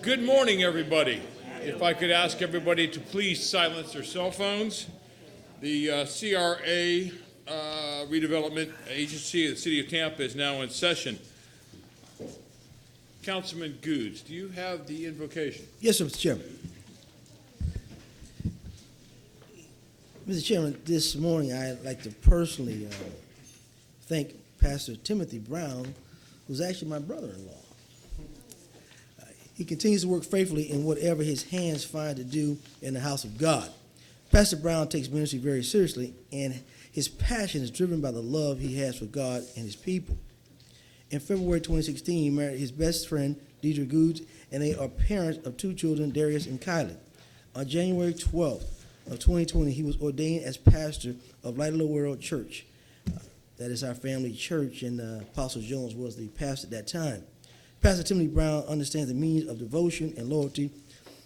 Good morning, everybody. If I could ask everybody to please silence their cell phones. The CRA Redevelopment Agency of the City of Tampa is now in session. Councilman Goods, do you have the invocation? Yes, sir, Mr. Chairman. Mr. Chairman, this morning I'd like to personally thank Pastor Timothy Brown, who's actually my brother-in-law. He continues to work faithfully in whatever his hands find to do in the house of God. Pastor Brown takes ministry very seriously, and his passion is driven by the love he has for God and his people. In February 2016, he married his best friend, Deidre Goods, and they are parents of two children, Darius and Kylie. On January 12th of 2020, he was ordained as pastor of Light of the World Church. That is our family church, and Apostle Jones was the pastor at that time. Pastor Timothy Brown understands the meaning of devotion and loyalty.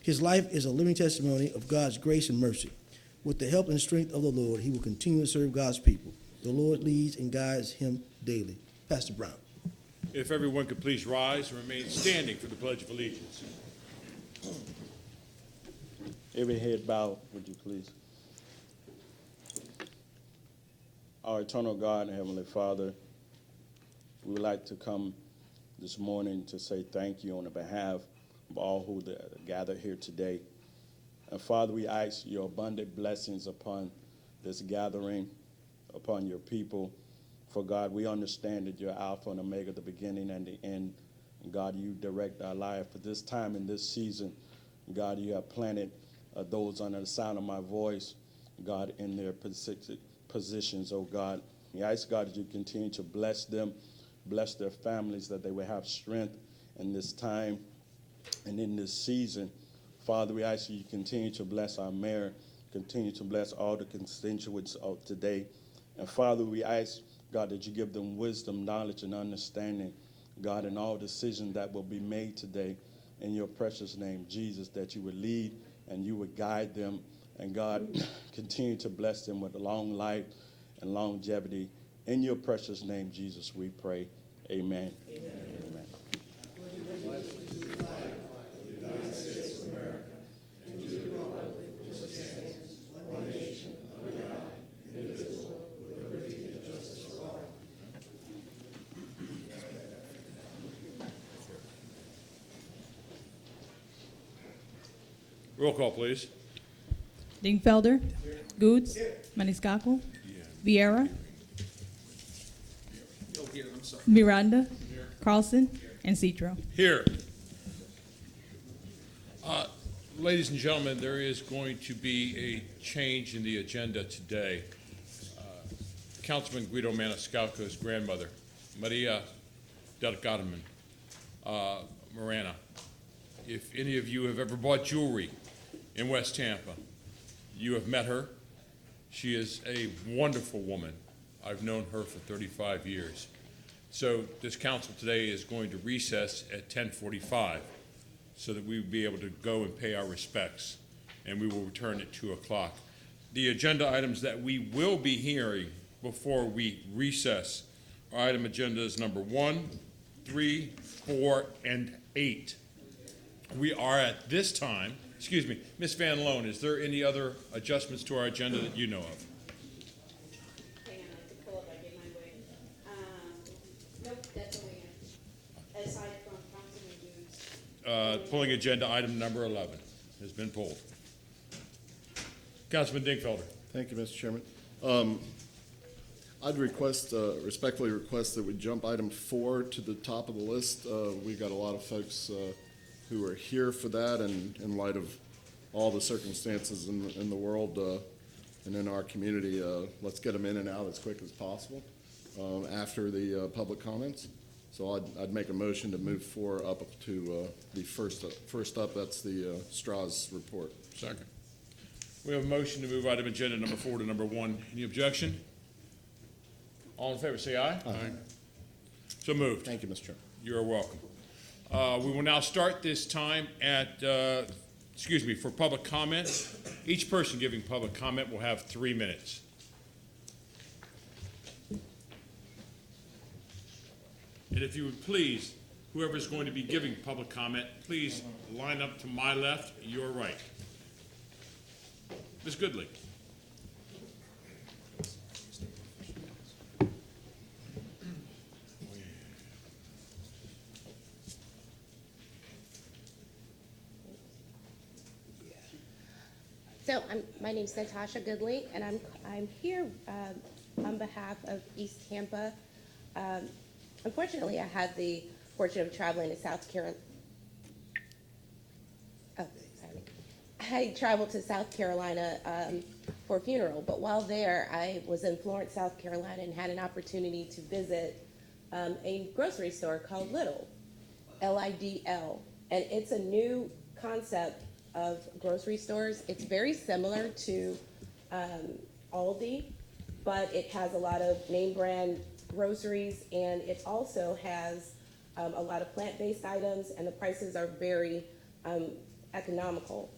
His life is a living testimony of God's grace and mercy. With the help and strength of the Lord, he will continue to serve God's people. The Lord leads and guides him daily. Pastor Brown. If everyone could please rise and remain standing for the Pledge of Allegiance. Every head bowed, would you please? Our eternal God and Heavenly Father, we would like to come this morning to say thank you on the behalf of all who gathered here today. And Father, we ask your abundant blessings upon this gathering, upon your people. For God, we understand that you're Alpha and Omega, the beginning and the end. And God, you direct our life. For this time in this season, God, you have planted those under the sound of my voice, God, in their positions, oh God. We ask, God, that you continue to bless them, bless their families, that they will have strength in this time and in this season. Father, we ask you continue to bless our mayor, continue to bless all the constituents of today. And Father, we ask, God, that you give them wisdom, knowledge, and understanding, God, in all decisions that will be made today. In your precious name, Jesus, that you would lead and you would guide them. And God, continue to bless them with a long life and longevity. In your precious name, Jesus, we pray. Amen. Amen. Amen. Roll call, please. Dingfelder. Goods. Maniscalco. Vieira. Miranda. Carlson. And Citro. Here. Ladies and gentlemen, there is going to be a change in the agenda today. Councilman Guido Maniscalco's grandmother, Maria del Carmen Morana. If any of you have ever bought jewelry in West Tampa, you have met her. She is a wonderful woman. I've known her for 35 years. So this council today is going to recess at 10:45 so that we will be able to go and pay our respects, and we will return at 2 o'clock. The agenda items that we will be hearing before we recess are item agendas number 1, 3, 4, and 8. We are at this time, excuse me, Ms. Van Loan, is there any other adjustments to our agenda that you know of? Hang on, I have to pull up, I get my way. Nope, that's a way in. Aside from Councilman Goods. Pulling agenda item number 11 has been pulled. Councilman Dingfelder. Thank you, Mr. Chairman. I'd respectfully request that we jump item 4 to the top of the list. We've got a lot of folks who are here for that, and in light of all the circumstances in the world and in our community, let's get them in and out as quick as possible after the public comments. So I'd make a motion to move 4 up to the first up. That's the Straz report. Second. We have a motion to move item agenda number 4 to number 1. Any objection? All in favor, say aye. Aye. So moved. Thank you, Mr. Chairman. You're welcome. We will now start this time at, for public comment. Each person giving public comment will have 3 minutes. And if you would please Whoever's going to be giving public comment, please line up to my left, your right. Ms. Goodley. So my name's Natasha Goodley, and I'm here on behalf of East Tampa. Unfortunately, I had the fortune of traveling to South Carolina. Oh, sorry. I traveled to South Carolina for a funeral, but while there, I was in Florence, South Carolina, and had an opportunity to visit a grocery store called Lidl, Lidl, and it's a new concept of grocery stores. It's very similar to Aldi, but it has a lot of name brand groceries, and it also has a lot of plant-based items, and the prices are very economical.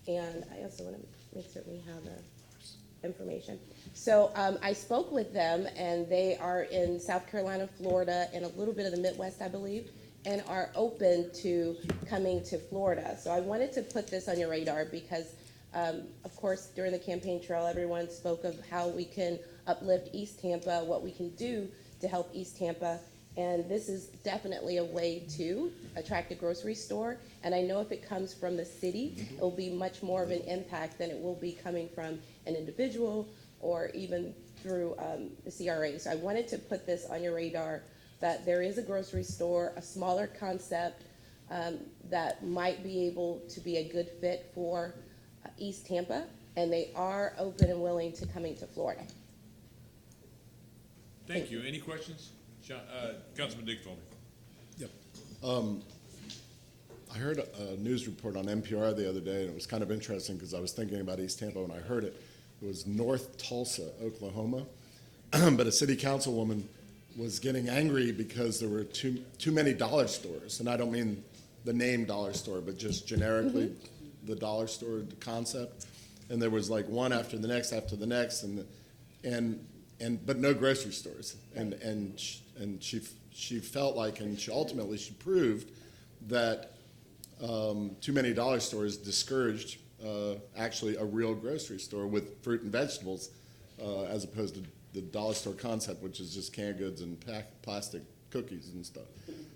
And I also want to make certain we have the information. So I spoke with them, and they are in South Carolina, Florida, and a little bit of the Midwest, I believe, and are open to coming to Florida. So I wanted to put this on your radar because, of course, during the campaign trail, everyone spoke of how we can uplift East Tampa, what we can do to help East Tampa, and this is definitely a way to attract a grocery store. And I know if it comes from the city, it will be much more of an impact than it will be coming from an individual or even through the CRA. So I wanted to put this on your radar, that there is a grocery store, a smaller concept that might be able to be a good fit for East Tampa, and they are open and willing to coming to Florida. Thank you. Any questions? Councilman Digfelder. Yep. I heard a news report on NPR the other day, and it was kind of interesting because I was thinking about East Tampa when I heard it. It was North Tulsa, Oklahoma, but a city councilwoman was getting angry because there were too many dollar stores, and I don't mean the name dollar store, but just generically the dollar store concept. And there was like one after the next, but no grocery stores. And she felt like, and she ultimately proved that too many dollar stores discouraged actually a real grocery store with fruit and vegetables, as opposed to the dollar store concept, which is just canned goods and plastic cookies and stuff.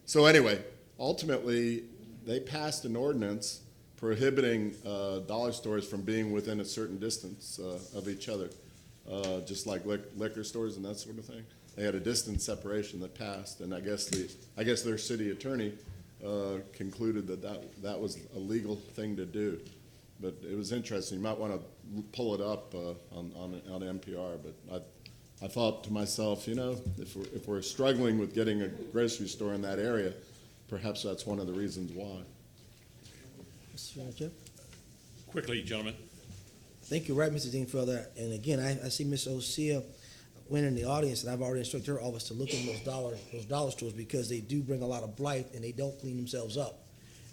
So anyway, ultimately, they passed an ordinance prohibiting dollar stores from being within a certain distance of each other, just like liquor stores and that sort of thing. They had a distance separation that passed, and I guess their city attorney concluded that was a legal thing to do. But it was interesting. You might want to pull it up on NPR. But I thought to myself, if we're struggling with getting a grocery store in that area, perhaps that's one of the reasons why. Mr. Chair? Quickly, gentlemen. Thank you, right, Mr. Dingfelder. And again, I see Ms. Osea went in the audience, and I've already instructed her office to look in those dollar stores because they do bring a lot of blight and they don't clean themselves up.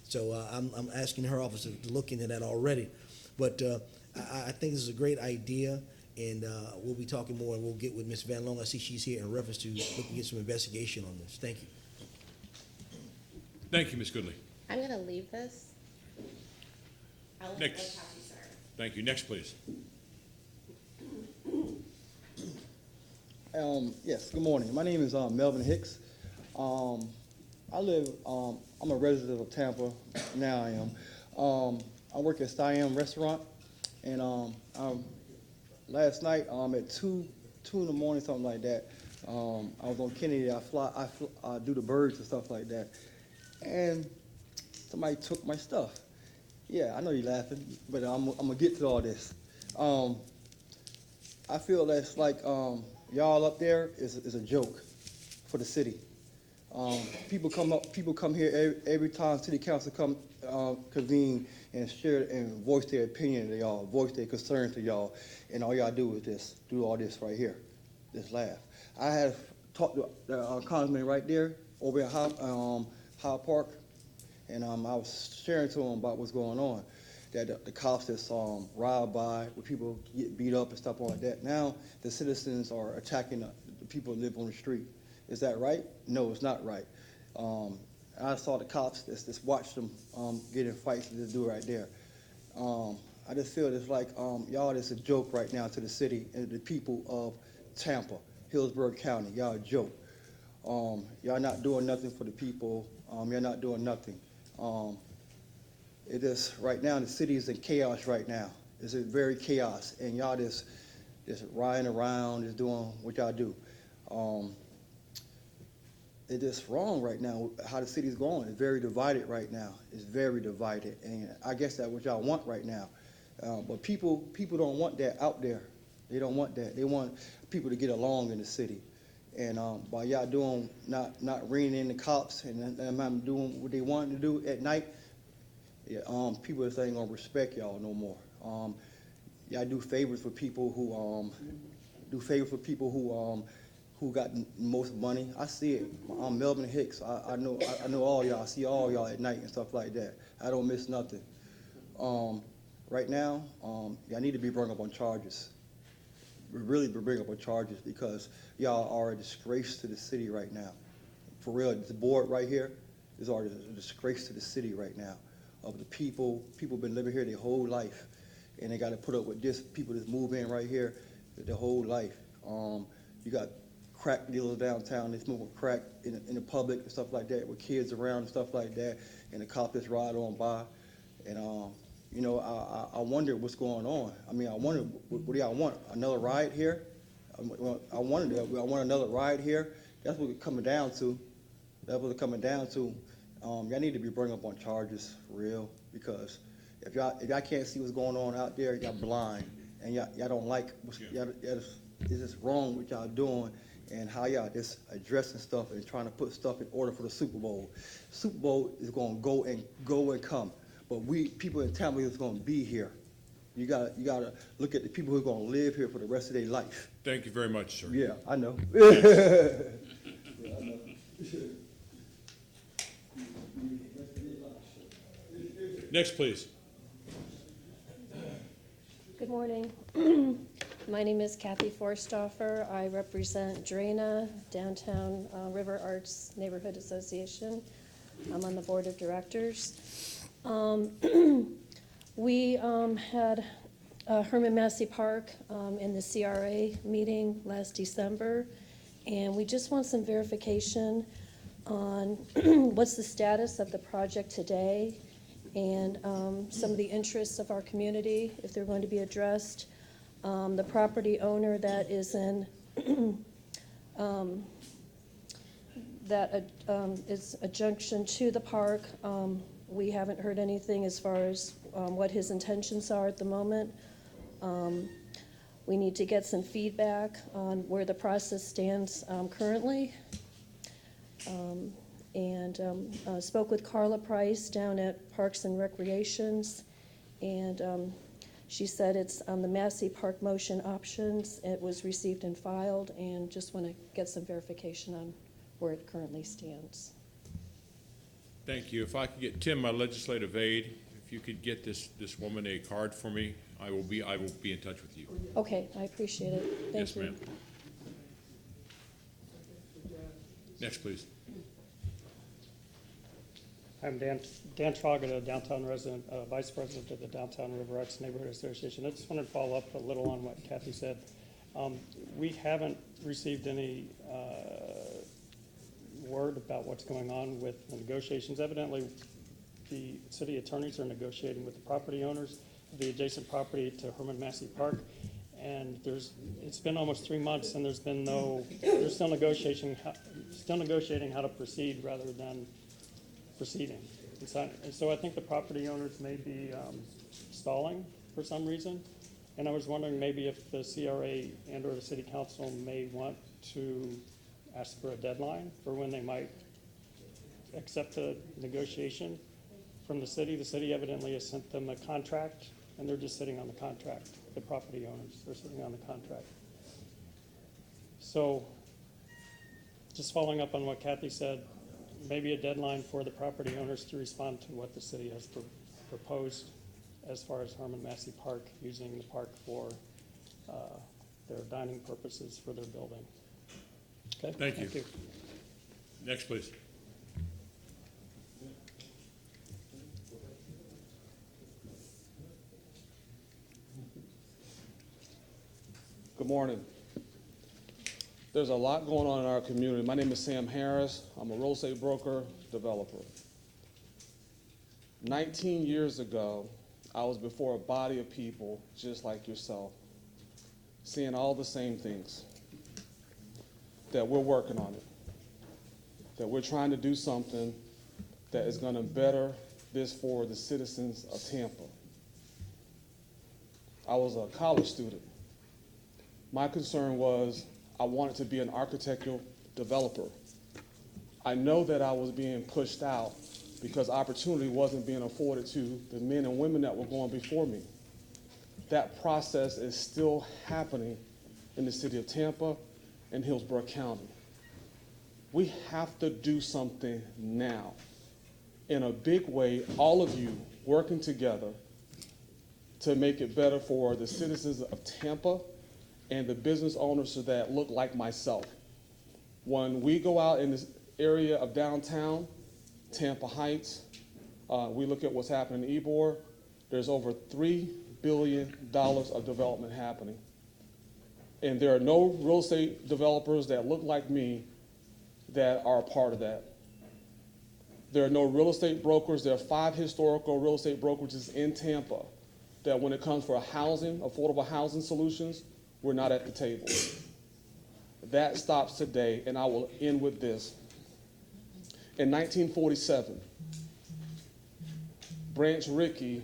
So I'm asking her office to look into that already. But I think this is a great idea, and we'll be talking more, and we'll get with Ms. Van Loan. I see she's here in reference to looking at some investigation on this. Thank you. Thank you, Ms. Goodley. I'm going to leave this. I'll Next. copy, sir. Thank you. Next, please. Yes, good morning. My name is Melvin Hicks. I'm a resident of Tampa, now I am. I work at Siam Restaurant, and last night at 2 in the morning, something like that, I was on Kennedy. I do the birds and stuff like that, and somebody took my stuff. Yeah, I know you're laughing, but I'm gonna get to all this. I feel that's like y'all up there is a joke for the city. People come here every time city council convene and share and voice their opinion to y'all, voice their concern to y'all, and all y'all do is do all this right here, just laugh. I have talked to the congressman right there over at Hyde Park, and I was sharing to him about what's going on, that the cops that's robbed by, where people get beat up and stuff like that. Now the citizens are attacking the people who live on the street. Is that right? No, it's not right. I saw the cops just watch them get in fights and just do it right there. I just feel it's like y'all is a joke right now to the city and the people of Tampa, Hillsborough County. Y'all a joke. Y'all not doing nothing for the people. You're not doing nothing. It is right now, the city is in chaos right now. It's a very chaos, and y'all just riding around, just doing what y'all do. It's just wrong right now how the city's going. It's very divided right now. It's very divided, and I guess that's what y'all want right now. But people don't want that out there. They don't want that. They want people to get along in the city. And by y'all doing not ringing in the cops and them doing what they want to do at night, yeah, people just ain't gonna respect y'all no more. Y'all do favors for people who who got most money. I see it. I'm Melvin Hicks. I know all y'all. I see all y'all at night and stuff like that. I don't miss nothing. Right now, y'all need to be brought up on charges. Really be bring up on charges because y'all are a disgrace to the city right now. For real, the board right here is already a disgrace to the city right now. Of the people been living here their whole life, and they got to put up with this people that move in right here their whole life. You got crack dealers downtown. They smoking crack in the public and stuff like that with kids around and stuff like that, and the cops just ride on by. And you know, I wonder what's going on. I mean, I wonder what do y'all want? Another riot here? I want another riot here. That's what it's coming down to. That's what it's coming down to. Y'all need to be brought up on charges for real, because if y'all can't see what's going on out there, y'all blind, and y'all don't like what's it's just wrong what y'all doing and how y'all just addressing stuff and trying to put stuff in order for the Super Bowl. Super Bowl is going to go and come, but we people in Tampa is going to be here. You gotta look at the people who are going to live here for the rest of their life. Thank you very much, sir. Yeah, I know. Next, please. Good morning. My name is Kathy Forstoffer. I represent DRENA, Downtown River Arts Neighborhood Association. I'm on the board of directors. We had Herman Massey Park in the CRA meeting last December, and we just want some verification on what's the status of the project today and some of the interests of our community, if they're going to be addressed. The property owner that is in, that is a junction to the park, we haven't heard anything as far as what his intentions are at the moment. We need to get some feedback on where the process stands currently. Spoke with Carla Price down at Parks and Recreations, and she said it's on the Massey Park motion options. It was received and filed, and just want to get some verification on where it currently stands. Thank you. If I could get Tim, my legislative aide, if you could get this woman a card for me, I will be in touch with you. Okay, I appreciate it. Thank you. Yes, ma'am. Next, please. I'm Dan Trogga, downtown resident, vice president of the Downtown River Arts Neighborhood Association. I just wanted to follow up a little on what Kathy said. We haven't received any word about what's going on with the negotiations. Evidently, the city attorneys are negotiating with the property owners of the adjacent property to Herman Massey Park, and it's been almost 3 months, and they're still negotiating how to proceed rather than proceeding. And so I think the property owners may be stalling for some reason. And I was wondering maybe if the CRA and or the city council may want to ask for a deadline for when they might accept a negotiation from the city. The city evidently has sent them a contract, and they're just sitting on the contract. The property owners are sitting on the contract. So just following up on what Kathy said, maybe a deadline for the property owners to respond to what the city has proposed as far as Herman Massey Park, using the park for their dining purposes for their building. Okay. Thank you. Next, please. Good morning. There's a lot going on in our community. My name is Sam Harris. I'm a real estate broker, developer. 19 years ago, I was before a body of people just like yourself, seeing all the same things, that we're working on it, that we're trying to do something that is going to better this for the citizens of Tampa. I was a college student. My concern was I wanted to be an architectural developer. I know that I was being pushed out because opportunity wasn't being afforded to the men and women that were going before me. That process is still happening in the city of Tampa and Hillsborough County. We have to do something now. In a big way, all of you working together to make it better for the citizens of Tampa and the business owners that look like myself. When we go out in this area of downtown, Tampa Heights, we look at what's happening in Ybor, there's over $3 billion of development happening. And there are no real estate developers that look like me that are a part of that. There are no real estate brokers. There are 5 historical real estate brokerages in Tampa that when it comes for housing, affordable housing solutions, we're not at the table. That stops today, and I will end with this. In 1947, Branch Rickey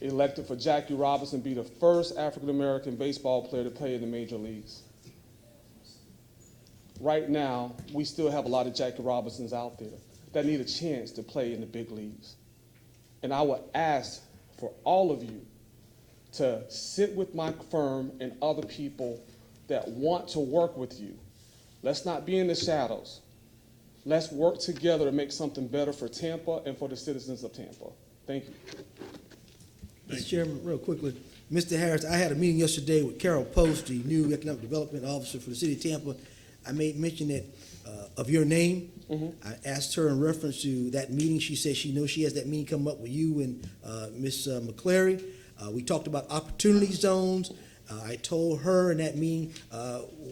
elected for Jackie Robinson to be the first African-American baseball player to play in the major leagues. Right now, we still have a lot of Jackie Robinsons out there that need a chance to play in the big leagues. And I would ask for all of you to sit with my firm and other people that want to work with you. Let's not be in the shadows. Let's work together to make something better for Tampa and for the citizens of Tampa. Thank you. Mr. Chairman, real quickly, Mr. Harris, I had a meeting yesterday with Carol Post, the new Economic Development Officer for the City of Tampa. I made mention that of your name. I asked her in reference to that meeting. She said she knows she has that meeting come up with you and Ms. McClary. We talked about opportunity zones. I told her in that meeting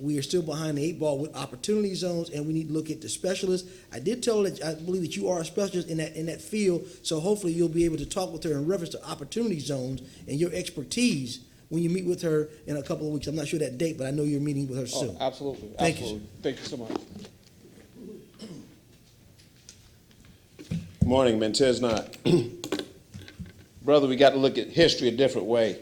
we are still behind the 8 ball with opportunity zones, and we need to look at the specialists. I did tell her that I believe that you are a specialist in that field, so hopefully you'll be able to talk with her in reference to opportunity zones and your expertise when you meet with her in a couple of weeks. I'm not sure that date, but I know you're meeting with her soon. Oh, absolutely. Thank absolutely. you. Thank you so much. Good morning, Mentez Knott. Brother, we got to look at history a different way.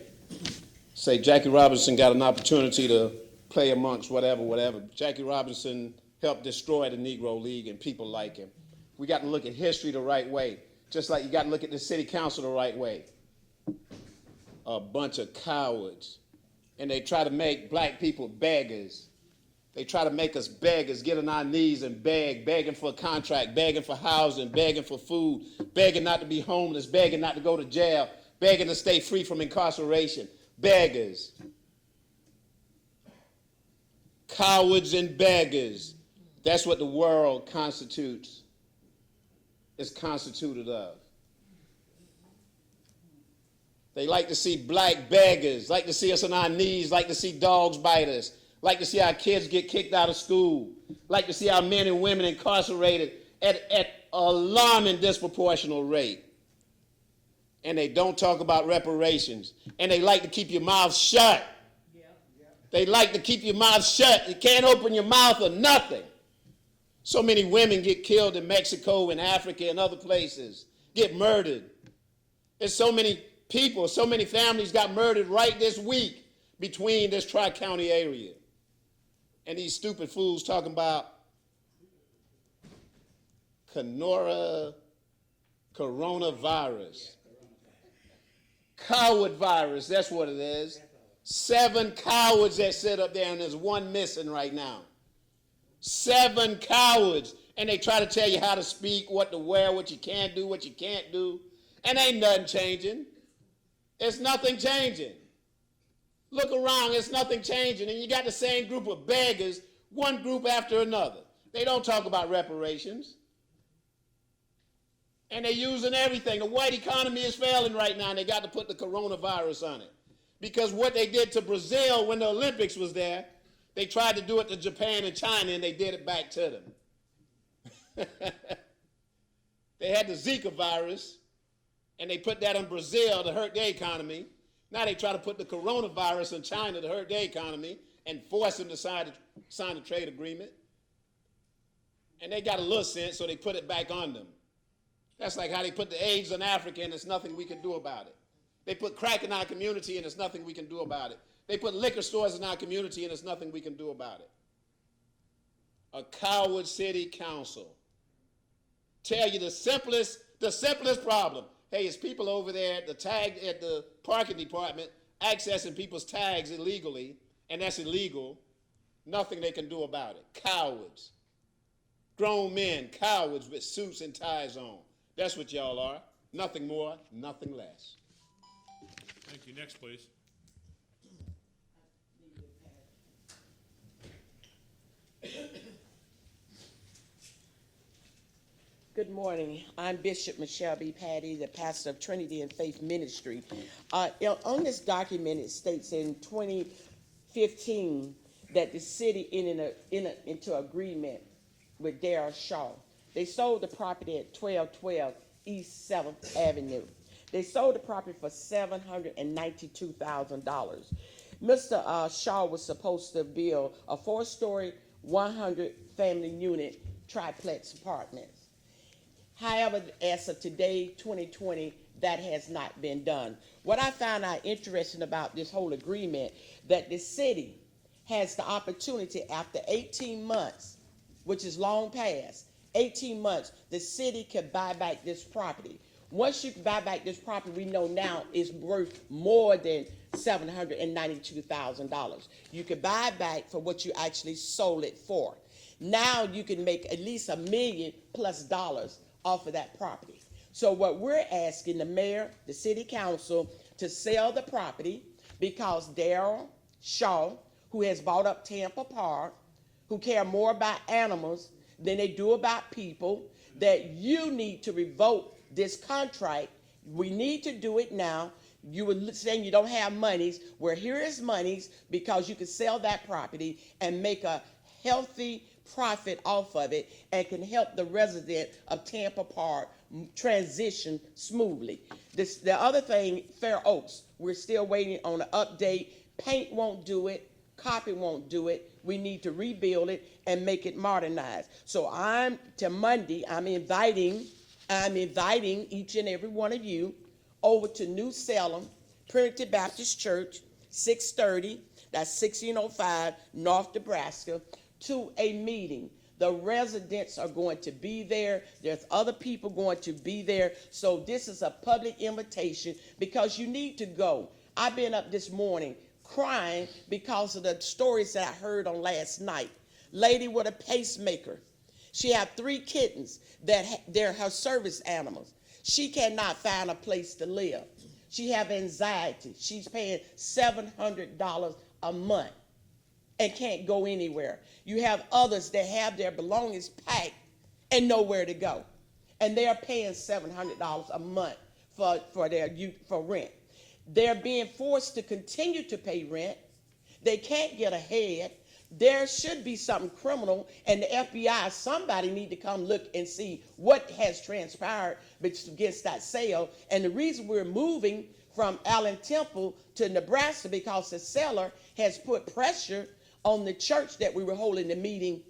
Say Jackie Robinson got an opportunity to play amongst whatever. Jackie Robinson helped destroy the Negro League and people like him. We got to look at history the right way, just like you got to look at the city council the right way. A bunch of cowards. And they try to make black people beggars. They try to make us beggars, get on our knees and beg, begging for a contract, begging for housing, begging for food, begging not to be homeless, begging not to go to jail, begging to stay free from incarceration. Beggars. Cowards and beggars. That's what the world constitutes. Is constituted of. They like to see black beggars, like to see us on our knees, like to see dogs bite us, like to see our kids get kicked out of school, like to see our men and women incarcerated at alarming disproportional rate. And they don't talk about reparations. And they like to keep your mouth shut. They like to keep your mouth shut. You can't open your mouth or nothing. So many women get killed in Mexico and Africa and other places, get murdered. There's so many people, so many families got murdered right this week between this Tri-County area. And these stupid fools talking about coronavirus. Coward virus, that's what it is. 7 cowards that sit up there, and there's 1 missing right now. 7 cowards, and they try to tell you how to speak, what to wear, what you can do, what you can't do, and ain't nothing changing. It's nothing changing. Look around, it's nothing changing, and you got the same group of beggars, one group after another. They don't talk about reparations. And they're using everything. The white economy is failing right now, and they got to put the coronavirus on it. Because what they did to Brazil when the Olympics was there, they tried to do it to Japan and China, and they did it back to them. They had the Zika virus, and they put that in Brazil to hurt their economy. Now they try to put the coronavirus in China to hurt their economy and force them to sign a trade agreement. And they got a little sense, so they put it back on them. That's like how they put the AIDS in Africa, and there's nothing we can do about it. They put crack in our community, and there's nothing we can do about it. They put liquor stores in our community, and there's nothing we can do about it. A coward city council tell you the simplest problem. Hey, it's people over there at the parking department accessing people's tags illegally, and that's illegal. Nothing they can do about it. Cowards. Grown men, cowards with suits and ties on. That's what y'all are. Nothing more, nothing less. Thank you. Next, please. Good morning. I'm Bishop Michelle B. Patty, the pastor of Trinity and Faith Ministry. On this document, it states in 2015 that the city into agreement with Darrell Shaw. They sold the property at 1212 East 7th Avenue. They sold the property for $792,000. Mr. Shaw was supposed to build a 4-story, 100-family unit triplex apartments. However, as of today, 2020, that has not been done. What I found out interesting about this whole agreement, that the city has the opportunity after 18 months, which is long past, 18 months, the city can buy back this property. Once you buy back this property, we know now it's worth more than $792,000. You can buy back for what you actually sold it for. Now you can make at least $1 million+ off of that property. So what we're asking the mayor, the city council, to sell the property because Darrell Shaw, who has bought up Tampa Park, who care more about animals than they do about people, that you need to revoke this contract. We need to do it now. You were saying you don't have monies. Well, here is monies because you can sell that property and make a healthy profit off of it and can help the resident of Tampa Park transition smoothly. The other thing, Fair Oaks, we're still waiting on an update. Paint won't do it. Copy won't do it. We need to rebuild it and make it modernized. So I'm inviting each and every one of you over to New Salem, Primitive Baptist Church, 630, that's 1605 North Nebraska, to a meeting. The residents are going to be there. There's other people going to be there. So this is a public invitation because you need to go. I've been up this morning crying because of the stories that I heard on last night. Lady with a pacemaker. She had 3 kittens they're her service animals. She cannot find a place to live. She have anxiety. She's paying $700 a month and can't go anywhere. You have others that have their belongings packed and nowhere to go. And they're paying $700 a month for rent. They're being forced to continue to pay rent. They can't get ahead. There should be something criminal, and the FBI, somebody need to come look and see what has transpired against that sale. And the reason we're moving from Allen Temple to Nebraska because the seller has put pressure on the church that we were holding the meeting,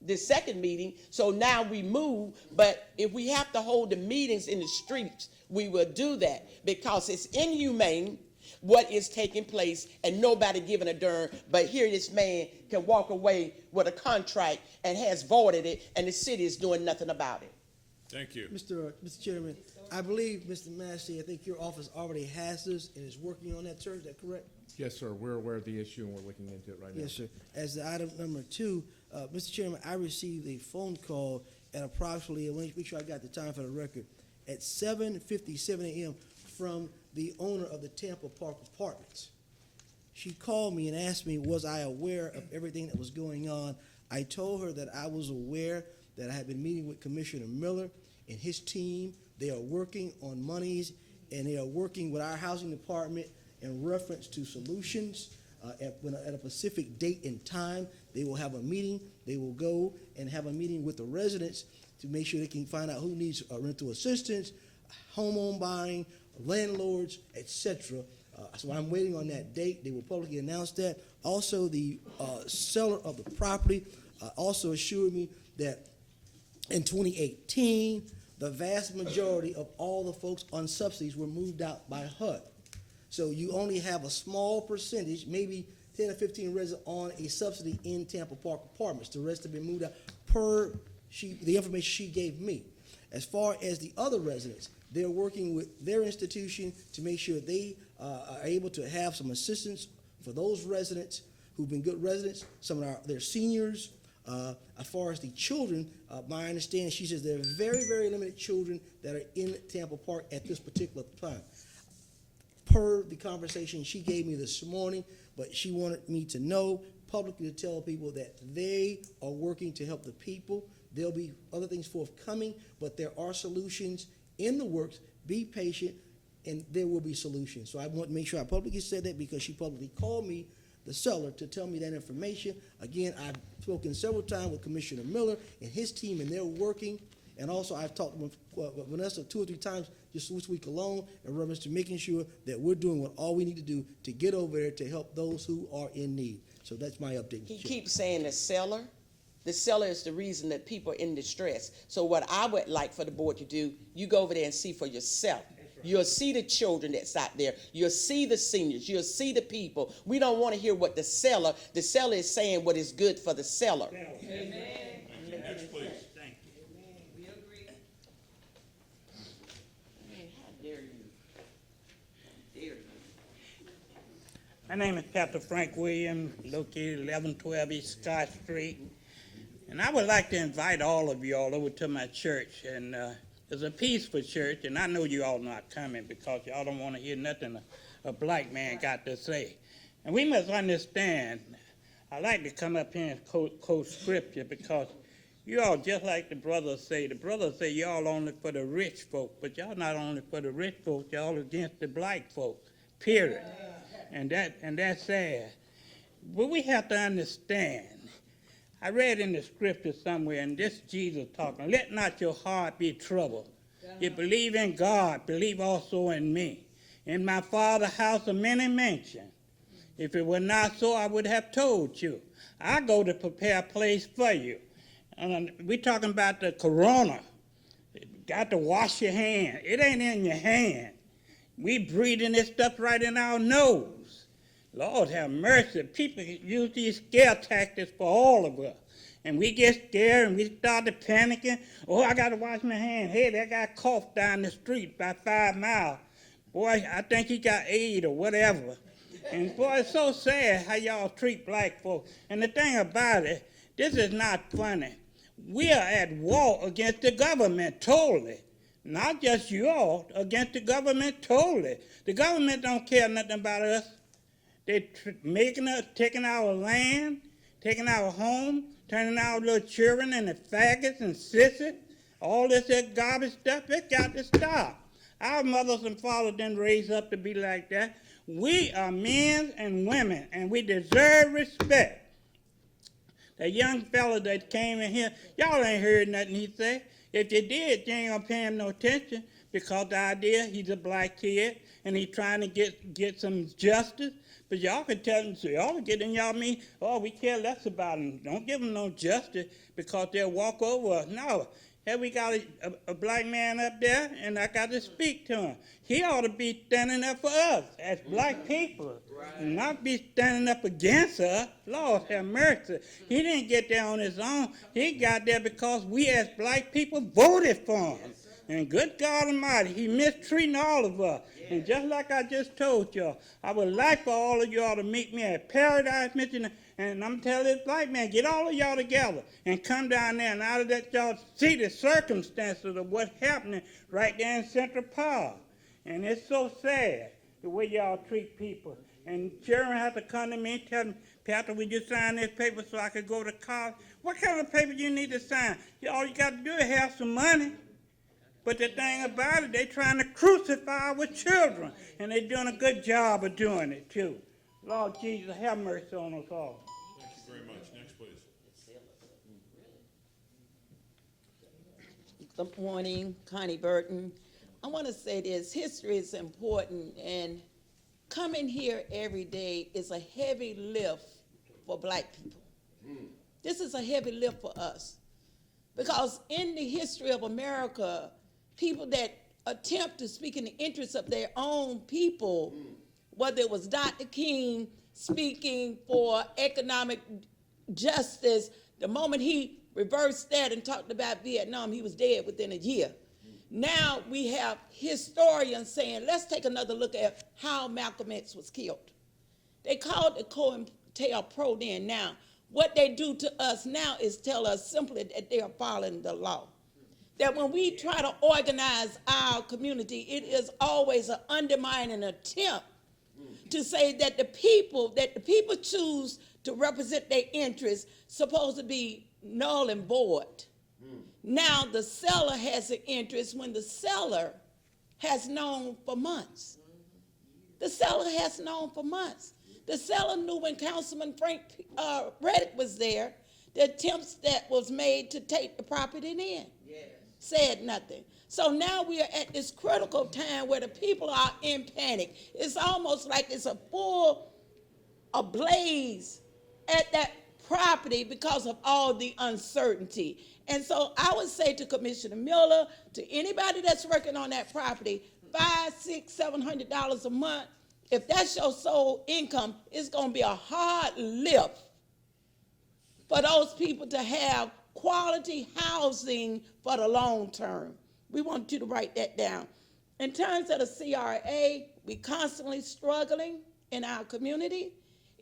the second meeting. So now we move, but if we have to hold the meetings in the streets, we will do that because it's inhumane what is taking place and nobody giving a darn. But here this man can walk away with a contract and has voided it, and the city is doing nothing about it. Thank you. Mr. Chairman, I believe, Mr. Massey, I think your office already has this and is working on that, sir. Is that correct? Yes, sir. We're aware of the issue and we're looking into it right now. Yes, sir. As the item number 2, Mr. Chairman, I received a phone call at approximately, let me make sure I got the time for the record, at 7:57 a.m. from the owner of the Tampa Park Apartments. She called me and asked me, was I aware of everything that was going on? I told her that I was aware, that I had been meeting with Commissioner Miller and his team. They are working on monies, and they are working with our housing department in reference to solutions. At a specific date and time, they will have a meeting. They will go and have a meeting with the residents to make sure they can find out who needs rental assistance, home buying, landlords, etc. So I'm waiting on that date. They will publicly announce that. Also, the seller of the property also assured me that in 2018, the vast majority of all the folks on subsidies were moved out by HUD. So you only have a small percentage, maybe 10 or 15 residents on a subsidy in Tampa Park Apartments. The rest have been moved out per the information she gave me. As far as the other residents, they're working with their institution to make sure they are able to have some assistance for those residents who've been good residents. Some of their seniors. As far as the children, my understanding, she says there are very, very limited children that are in Tampa Park at this particular time. Per the conversation she gave me this morning, but she wanted me to know publicly to tell people that they are working to help the people. There'll be other things forthcoming, but there are solutions in the works. Be patient, and there will be solutions. So I want to make sure I publicly said that because she publicly called me, the seller, to tell me that information. Again, I've spoken several times with Commissioner Miller and his team, and they're working. And also, I've talked with Vanessa 2 or 3 times just this week alone in reference to making sure that we're doing what all we need to do to get over there to help those who are in need. So that's my update. He keeps saying the seller. The seller is the reason that people are in distress. So what I would like for the board to do, you go over there and see for yourself. You'll see the children that's out there. You'll see the seniors. You'll see the people. We don't want to hear what the seller is saying what is good for the seller. Amen. Next, please. Thank you. Amen. We agree. Man, how dare you? Dare you? My name is Pastor Frank Williams, located 1112 East Scott Street. And I would like to invite all of you all over to my church. And it's a peaceful church, and I know you all not coming because y'all don't want to hear nothing a black man got to say. And we must understand, I like to come up here and quote scripture because you all, just like the brothers say y'all only for the rich folk, but y'all not only for the rich folk, y'all against the black folk, period. And that's sad. But we have to understand, I read in the scripture somewhere, and this Jesus talking, let not your heart be troubled. You believe in God, believe also in me. In my Father's house are many mansions. If it were not so, I would have told you. I go to prepare a place for you. And we're talking about the corona. Got to wash your hand. It ain't in your hand. We breathing this stuff right in our nose. Lord have mercy. People use these scare tactics for all of us. And we get scared and we started panicking. Oh, I got to wash my hand. Hey, that guy coughed down the street about 5 miles. Boy, I think he got AIDS or whatever. And boy, it's so sad how y'all treat black folks. And the thing about it, this is not funny. We are at war against the government totally. Not just you all, against the government totally. The government don't care nothing about us. They're taking our land, taking our home, turning our little children into faggots and sissies. All this garbage stuff, it got to stop. Our mothers and fathers didn't raise up to be like that. We are men and women, and we deserve respect. That young fella that came in here, y'all ain't heard nothing he say. If you did, you ain't gonna pay him no attention because the idea he's a black kid and he's trying to get some justice. But y'all can tell him, so y'all get in y'all mean, oh, we care less about him. Don't give him no justice because they'll walk over us. No. Here we got a black man up there, and I got to speak to him. He ought to be standing up for us as black people, and not be standing up against us. Lord have mercy. He didn't get there on his own. He got there because we as black people voted for him. And good God Almighty, he mistreating all of us. And just like I just told y'all, I would like for all of y'all to meet me at Paradise Mission. And I'm telling this black man, get all of y'all together and come down there and out of that y'all see the circumstances of what's happening right there in Central Park. And it's so sad the way y'all treat people. And children have to come to me and tell me, Pastor, would you sign this paper so I could go to college? What kind of paper you need to sign? All you got to do is have some money. But the thing about it, they're trying to crucify our children, and they're doing a good job of doing it, too. Lord Jesus, have mercy on us all. Thank you very much. Next, please. Good morning, Connie Burton. I want to say this, history is important, and coming here every day is a heavy lift for black people. This is a heavy lift for us, because in the history of America, people that attempt to speak in the interests of their own people, whether it was Dr. King speaking for economic justice, the moment he reversed that and talked about Vietnam, he was dead within a year. Now we have historians saying, let's take another look at how Malcolm X was killed. They called the COINTELPRO then. Now, what they do to us now is tell us simply that they are following the law. That when we try to organize our community, it is always an undermining attempt to say that the people choose to represent their interests supposed to be null and void. Now the seller has an interest when the seller has known for months. The seller has known for months. The seller knew when Councilman Frank Reddick was there, the attempts that was made to take the property in. Said nothing. So now we are at this critical time where the people are in panic. It's almost like it's a full ablaze at that property because of all the uncertainty. And so I would say to Commissioner Miller, to anybody that's working on that property, $500, $600, $700 a month, if that's your sole income, it's going to be a hard lift for those people to have quality housing for the long term. We want you to write that down. In terms of the CRA, we're constantly struggling in our community.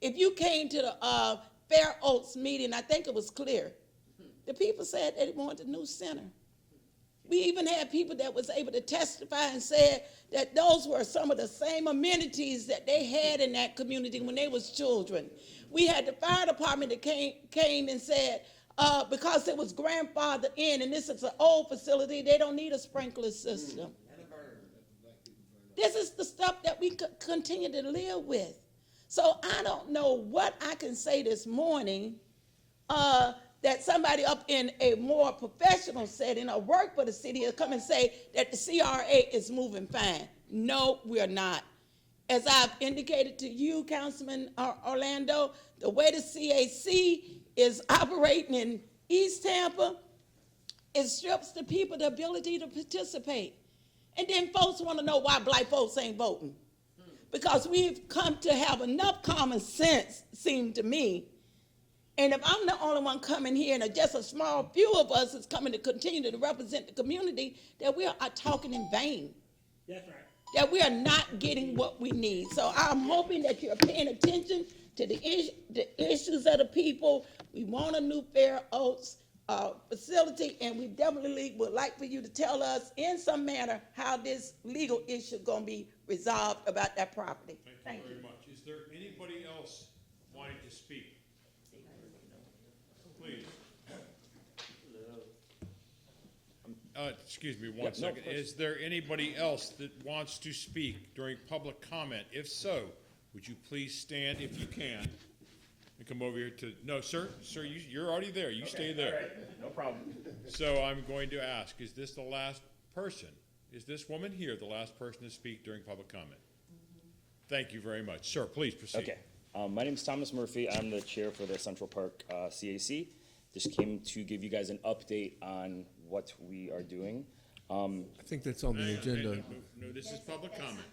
If you came to the Fair Oaks meeting, I think it was clear. The people said they wanted a new center. We even had people that was able to testify and said that those were some of the same amenities that they had in that community when they was children. We had the fire department that came and said, because it was grandfathered in, and this is an old facility, they don't need a sprinkler system. This is the stuff that we continue to live with. So I don't know what I can say this morning that somebody up in a more professional setting or work for the city will come and say that the CRA is moving fine. No, we're not. As I've indicated to you, Councilman Orlando, the way the CAC is operating in East Tampa, it strips the people the ability to participate. And then folks want to know why black folks ain't voting. Because we've come to have enough common sense, seemed to me. And if I'm the only one coming here and just a small few of us is coming to continue to represent the community, that we are talking in vain. That's right. That we are not getting what we need. So I'm hoping that you're paying attention to the issues of the people. We want a new Fair Oaks facility, and we definitely would like for you to tell us in some manner how this legal issue is going to be resolved about that property. Thank you very much. Is there anybody else wanting to speak? Please. Excuse me one second. Is there anybody else that wants to speak during public comment? If so, would you please stand if you can and come over here to, no, sir, you're already there. You stay there. All right. No problem. So I'm going to ask, is this the last person? Is this woman here the last person to speak during public comment? Thank you very much. Sir, please proceed. Okay. My name is Thomas Murphy. I'm the chair for the Central Park CAC. Just came to give you guys an update on what we are doing. I think that's on the agenda. No, this is public comment.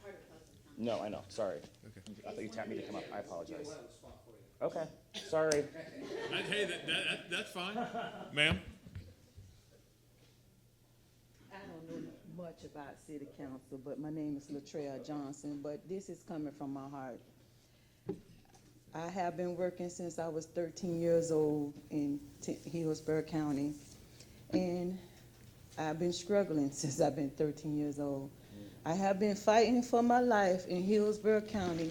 No, I know. Sorry. Okay. I thought you tapped me to come up. I apologize. Okay. Sorry. Hey, that's fine. Ma'am? I don't know much about city council, but my name is Latrell Johnson, but this is coming from my heart. I have been working since I was 13 years old in Hillsborough County, and I've been struggling since I've been 13 years old. I have been fighting for my life in Hillsborough County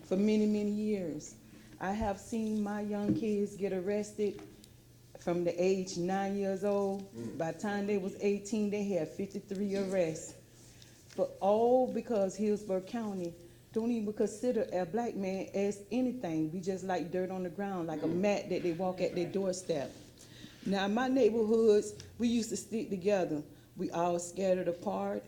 for many, many years. I have seen my young kids get arrested from the age 9 years old. By the time they was 18, they had 53 arrests. But all because Hillsborough County don't even consider a black man as anything. We just like dirt on the ground, like a mat that they walk at their doorstep. Now, in my neighborhoods, we used to stick together. We all scattered apart.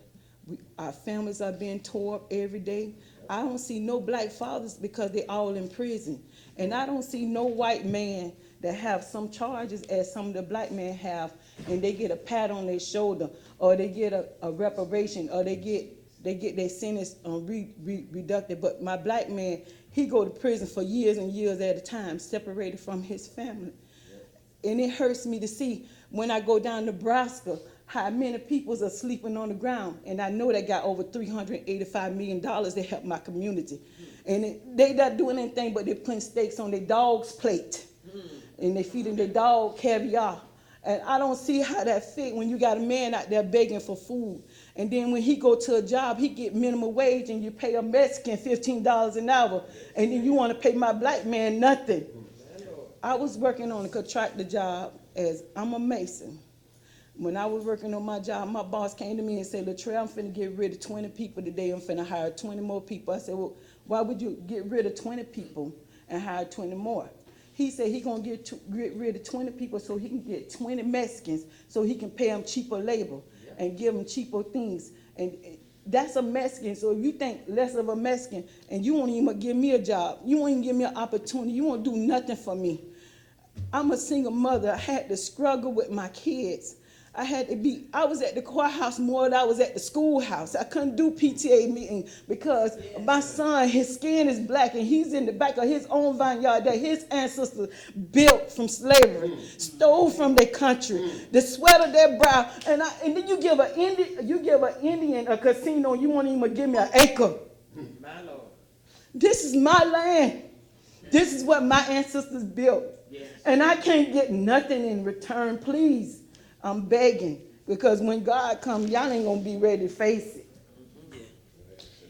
Our families are being tore up every day. I don't see no black fathers because they all in prison. And I don't see no white man that have some charges as some of the black men have, and they get a pat on their shoulder, or they get a reparation, or they get their sentence reducted. But my black man, he go to prison for years and years at a time, separated from his family. And it hurts me to see when I go down to Nebraska, how many people are sleeping on the ground. And I know they got over $385 million to help my community. And they not doing anything but they putting steaks on their dog's plate. And they feeding their dog caviar. And I don't see how that fit when you got a man out there begging for food. And then when he go to a job, he get minimum wage and you pay a Mexican $15 an hour. And then you want to pay my black man nothing. I was working on a contractor job as I'm a mason. When I was working on my job, my boss came to me and said, Latrell, I'm finna get rid of 20 people today. I'm finna hire 20 more people. I said, well, why would you get rid of 20 people and hire 20 more? He said he gonna get rid of 20 people so he can get 20 Mexicans so he can pay them cheaper labor and give them cheaper things. And that's a Mexican, so if you think less of a Mexican and you won't even give me a job, you won't even give me an opportunity, you won't do nothing for me. I'm a single mother. I had to struggle with my kids. I was at the courthouse more than I was at the schoolhouse. I couldn't do PTA meeting because my son, his skin is black and he's in the back of his own vineyard that his ancestors built from slavery, stole from their country, the sweat of their brow. And then you give an Indian a casino, you won't even give me an acre. My Lord. This is my land. This is what my ancestors built. Yes. And I can't get nothing in return, please. I'm begging, because when God comes, y'all ain't gonna be ready to face it.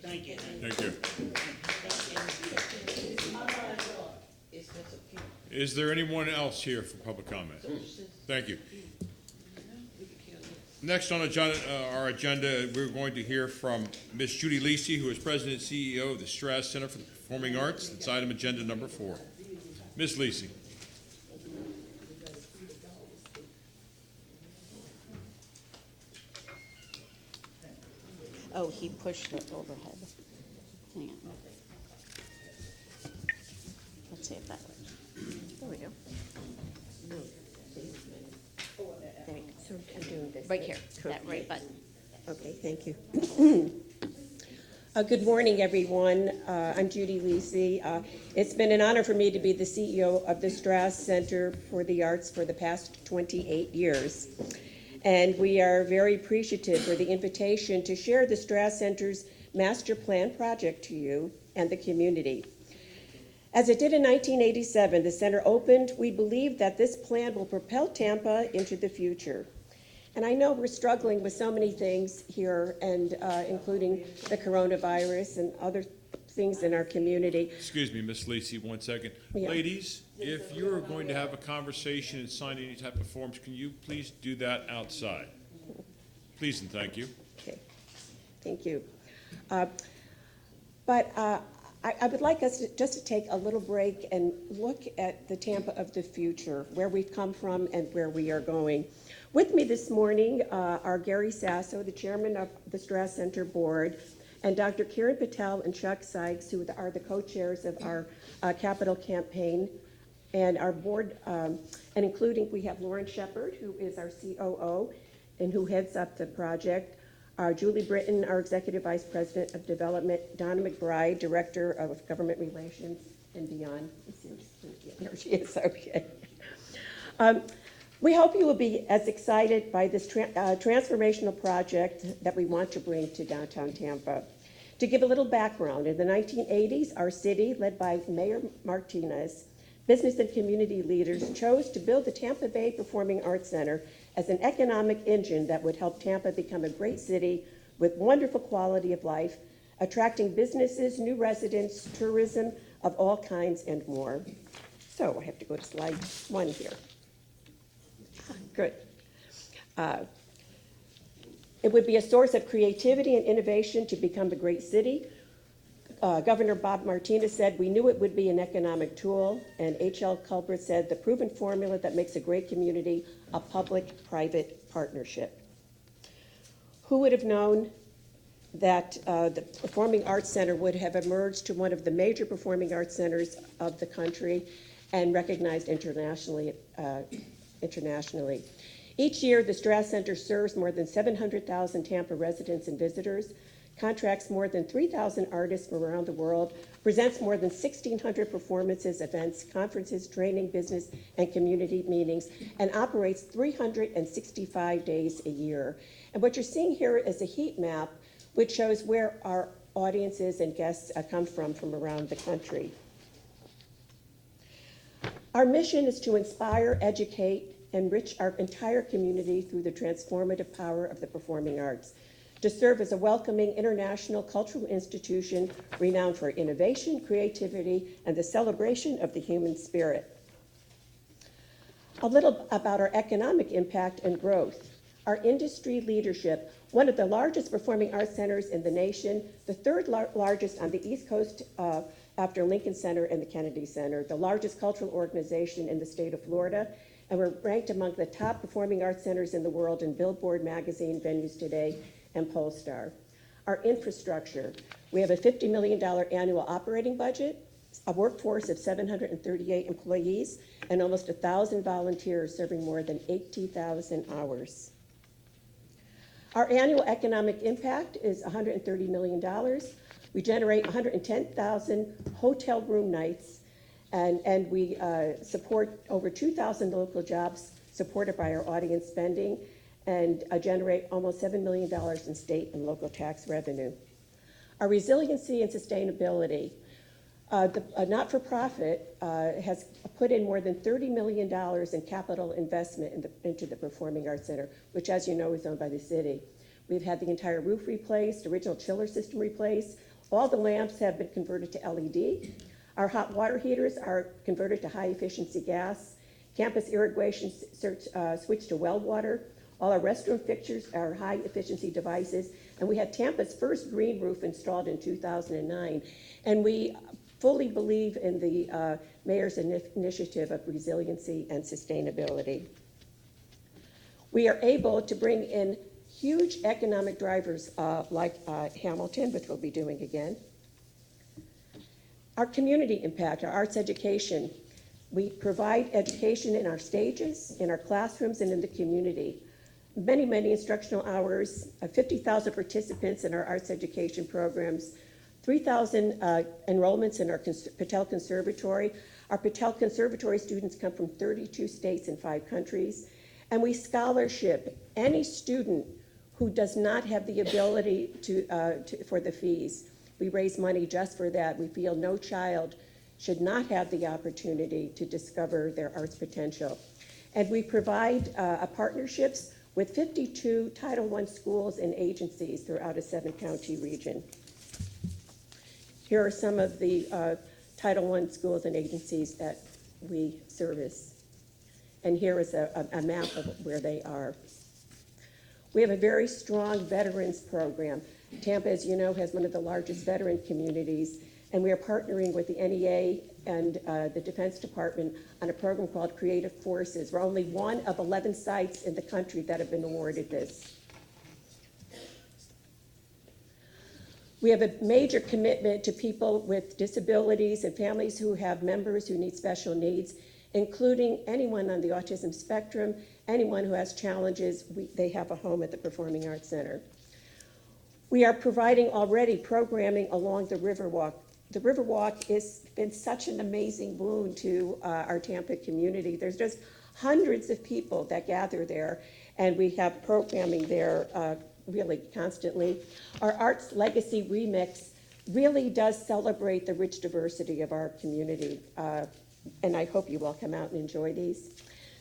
Thank you. Thank you. Is there anyone else here for public comment? Thank you. Next on our agenda, we're going to hear from Ms. Judy Lisi, who is President and CEO of the Straz Center for the Performing Arts. That's item agenda number 4. Ms. Lisi. Oh, he pushed it overhead. Hang on. Let's see if that works. There we go. There you go. So I'm doing this. Right here, that right button. Okay, thank you. Good morning, everyone. I'm Judy Lisi. It's been an honor for me to be the CEO of the Straz Center for the Arts for the past 28 years. And we are very appreciative for the invitation to share the Straz Center's master plan project to you and the community. As it did in 1987, the center opened, we believe that this plan will propel Tampa into the future. And I know we're struggling with so many things here, and including the coronavirus and other things in our community. Excuse me, Ms. Lisi, 1 second. Yeah. Ladies, if you're going to have a conversation and sign any type of forms, can you please do that outside? Please and thank you. Okay, thank you. I would like us just to take a little break and look at the Tampa of the future, where we've come from and where we are going. With me this morning are Gary Sasso, the chairman of the Straz Center Board, and Dr. Karen Patel and Chuck Sykes, who are the co-chairs of our capital campaign, and our board, and including, we have Lauren Shepard, who is our COO, and who heads up the project, Julie Britton, our Executive Vice President of Development, Donna McBride, Director of Government Relations, and beyond. There she is, okay. We hope you will be as excited by this transformational project that we want to bring to downtown Tampa. To give a little background, in the 1980s, our city, led by Mayor Martinez, business and community leaders chose to build the Tampa Bay Performing Arts Center as an economic engine that would help Tampa become a great city with wonderful quality of life, attracting businesses, new residents, tourism of all kinds, and more. So I have to go to slide 1 here. Good. It would be a source of creativity and innovation to become a great city. Governor Bob Martinez said, "We knew it would be an economic tool," and H.L. Culbert said, "The proven formula that makes a great community a public-private partnership." Who would have known that the Performing Arts Center would have emerged to one of the major performing arts centers of the country and recognized internationally. Each year, the Straz Center serves more than 700,000 Tampa residents and visitors, contracts more than 3,000 artists from around the world, presents more than 1,600 performances, events, conferences, training, business, and community meetings, and operates 365 days a year. And what you're seeing here is a heat map which shows where our audiences and guests come from around the country. Our mission is to inspire, educate, enrich our entire community through the transformative power of the performing arts, to serve as a welcoming international cultural institution renowned for innovation, creativity, and the celebration of the human spirit. A little about our economic impact and growth. Our industry leadership, one of the largest performing arts centers in the nation, the third largest on the East Coast after Lincoln Center and the Kennedy Center, the largest cultural organization in the state of Florida, and we're ranked among the top performing arts centers in the world in Billboard magazine, Venues Today, and Pollstar. Our infrastructure, we have a $50 million annual operating budget, a workforce of 738 employees, and almost 1,000 volunteers serving more than 80,000 hours. Our annual economic impact is $130 million. We generate 110,000 hotel room nights, and we support over 2,000 local jobs supported by our audience spending, and generate almost $7 million in state and local tax revenue. Our resiliency and sustainability. The not-for-profit has put in more than $30 million in capital investment into the Performing Arts Center, which, as you know, is owned by the city. We've had the entire roof replaced, original chiller system replaced. All the lamps have been converted to LED. Our hot water heaters are converted to high-efficiency gas. Campus irrigation switched to well water. All our restroom fixtures are high-efficiency devices. And we had Tampa's first green roof installed in 2009. And we fully believe in the mayor's initiative of resiliency and sustainability. We are able to bring in huge economic drivers like Hamilton, which we'll be doing again. Our community impact, our arts education. We provide education in our stages, in our classrooms, and in the community. Many, many instructional hours, 50,000 participants in our arts education programs, 3,000 enrollments in our Patel Conservatory. Our Patel Conservatory students come from 32 states and 5 countries. And we scholarship any student who does not have the ability for the fees. We raise money just for that. We feel no child should not have the opportunity to discover their arts potential. And we provide partnerships with 52 Title I schools and agencies throughout a 7-county region. Here are some of the Title I schools and agencies that we service. And here is a map of where they are. We have a very strong veterans program. Tampa, as you know, has one of the largest veteran communities, and we are partnering with the NEA and the Defense Department on a program called Creative Forces. We're only one of 11 sites in the country that have been awarded this. We have a major commitment to people with disabilities and families who have members who need special needs, including anyone on the autism spectrum, anyone who has challenges. They have a home at the Performing Arts Center. We are providing already programming along the Riverwalk. The Riverwalk has been such an amazing boon to our Tampa community. There's just hundreds of people that gather there, and we have programming there really constantly. Our Arts Legacy Remix really does celebrate the rich diversity of our community, and I hope you will come out and enjoy these.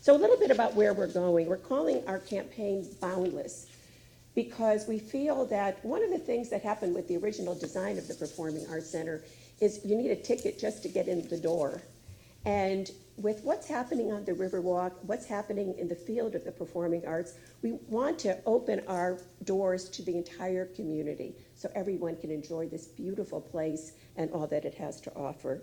So a little bit about where we're going. We're calling our campaign Boundless, because we feel that one of the things that happened with the original design of the Performing Arts Center is you need a ticket just to get in the door. And with what's happening on the Riverwalk, what's happening in the field of the performing arts, we want to open our doors to the entire community so everyone can enjoy this beautiful place and all that it has to offer.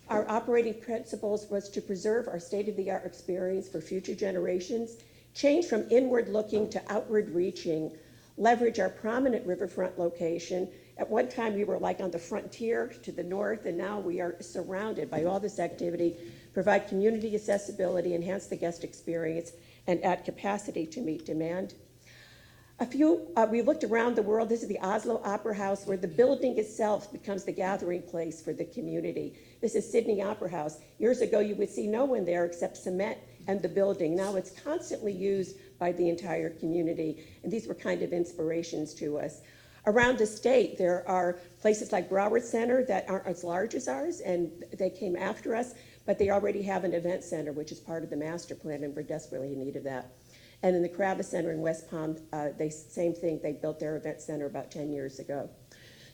Our operating principles was to preserve our state-of-the-art experience for future generations, change from inward-looking to outward-reaching, leverage our prominent riverfront location. At one time, we were like on the frontier to the north, and now we are surrounded by all this activity, provide community accessibility, enhance the guest experience, and add capacity to meet demand. We looked around the world. This is the Oslo Opera House, where the building itself becomes the gathering place for the community. This is Sydney Opera House. Years ago, you would see no one there except cement and the building. Now it's constantly used by the entire community, and these were kind of inspirations to us. Around the state, there are places like Broward Center that aren't as large as ours, and they came after us, but they already have an event center, which is part of the master plan, and we're desperately in need of that. And in the Kravis Center in West Palm, same thing, they built their event center about 10 years ago.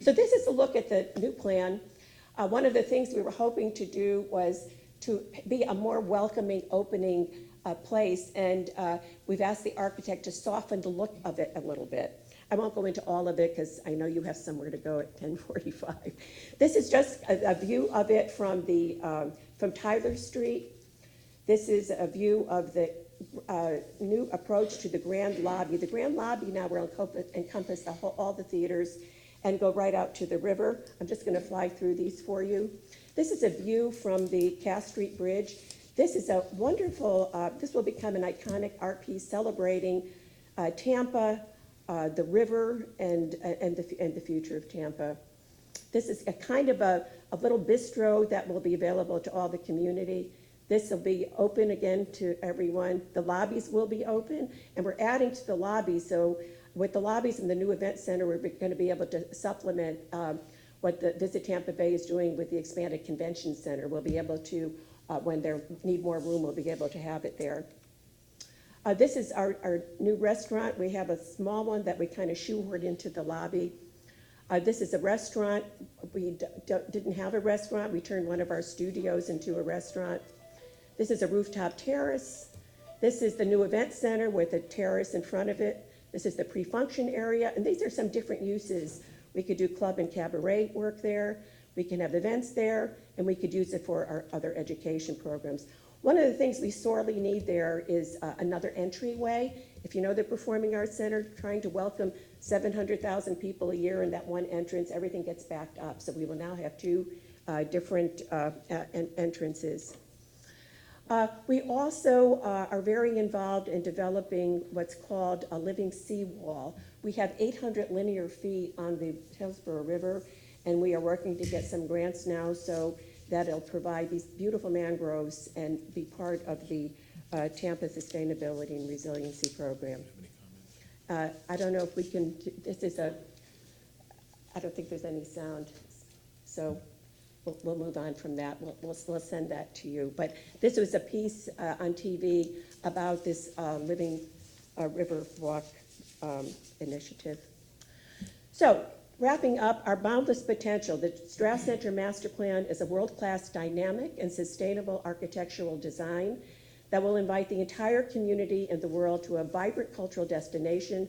So this is a look at the new plan. One of the things we were hoping to do was to be a more welcoming, opening place, and we've asked the architect to soften the look of it a little bit. I won't go into all of it because I know you have somewhere to go at 10:45. This is just a view of it from Tyler Street. This is a view of the new approach to the Grand Lobby. The Grand Lobby now will encompass all the theaters and go right out to the river. I'm just going to fly through these for you. This is a view from the Cass Street Bridge. This is a wonderful, this will become an iconic art piece celebrating Tampa, the river, and the future of Tampa. This is a kind of a little bistro that will be available to all the community. This will be open again to everyone. The lobbies will be open, and we're adding to the lobbies. So with the lobbies and the new event center, we're going to be able to supplement what the Visit Tampa Bay is doing with the expanded convention center. We'll be able to, when they need more room, we'll be able to have it there. This is our new restaurant. We have a small one that we kind of shoehorned into the lobby. This is a restaurant. We didn't have a restaurant. We turned one of our studios into a restaurant. This is a rooftop terrace. This is the new event center with a terrace in front of it. This is the pre-function area, and these are some different uses. We could do club and cabaret work there. We can have events there, and we could use it for our other education programs. One of the things we sorely need there is another entryway. If you know the Performing Arts Center, trying to welcome 700,000 people a year in that one entrance, everything gets backed up. So we will now have two different entrances. We also are very involved in developing what's called a living seawall. We have 800 linear feet on the Hillsborough River, and we are working to get some grants now so that it'll provide these beautiful mangroves and be part of the Tampa Sustainability and Resiliency Program. I don't know if we can, I don't think there's any sound, so we'll move on from that. We'll send that to you. But this was a piece on TV about this Living Riverwalk initiative. So, wrapping up, our boundless potential. The Straz Center Master Plan is a world-class dynamic and sustainable architectural design that will invite the entire community in the world to a vibrant cultural destination,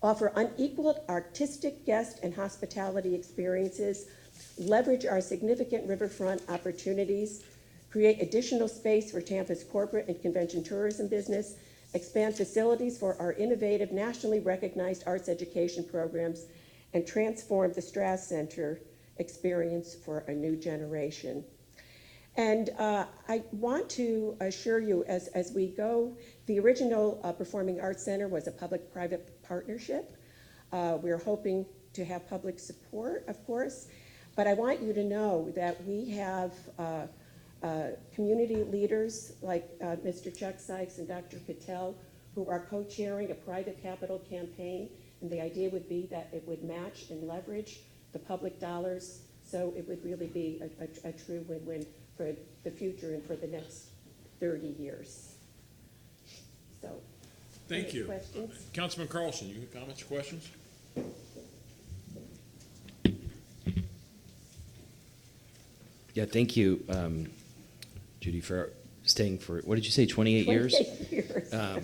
offer unequaled artistic guest and hospitality experiences, leverage our significant riverfront opportunities, create additional space for Tampa's corporate and convention tourism business, expand facilities for our innovative, nationally recognized arts education programs, and transform the Straz Center experience for a new generation. And I want to assure you, as we go, the original Performing Arts Center was a public-private partnership. We're hoping to have public support, of course, but I want you to know that we have community leaders like Mr. Chuck Sykes and Dr. Patel, who are co-chairing a private capital campaign, and the idea would be that it would match and leverage the public dollars, so it would really be a true win-win for the future and for the next 30 years. So, thank you. Questions? Councilman Carlson, you have comments or questions? Yeah, thank you. Judy, for staying for, what did you say, 28 years? 28 years. I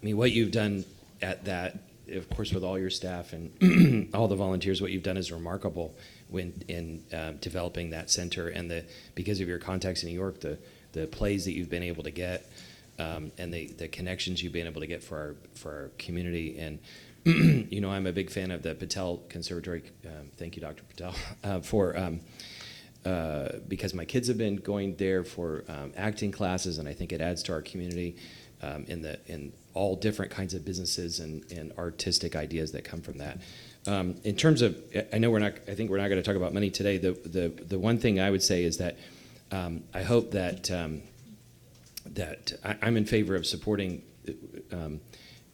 mean, what you've done at that, of course, with all your staff and all the volunteers, what you've done is remarkable when in developing that center, and because of your contacts in New York, the plays that you've been able to get, and the connections you've been able to get for our community. And you know, I'm a big fan of the Patel Conservatory. Thank you, Dr. Patel, because my kids have been going there for acting classes, and I think it adds to our community in all different kinds of businesses and artistic ideas that come from that. In terms of, I think we're not going to talk about money today. The one thing I would say is that I hope that I'm in favor of supporting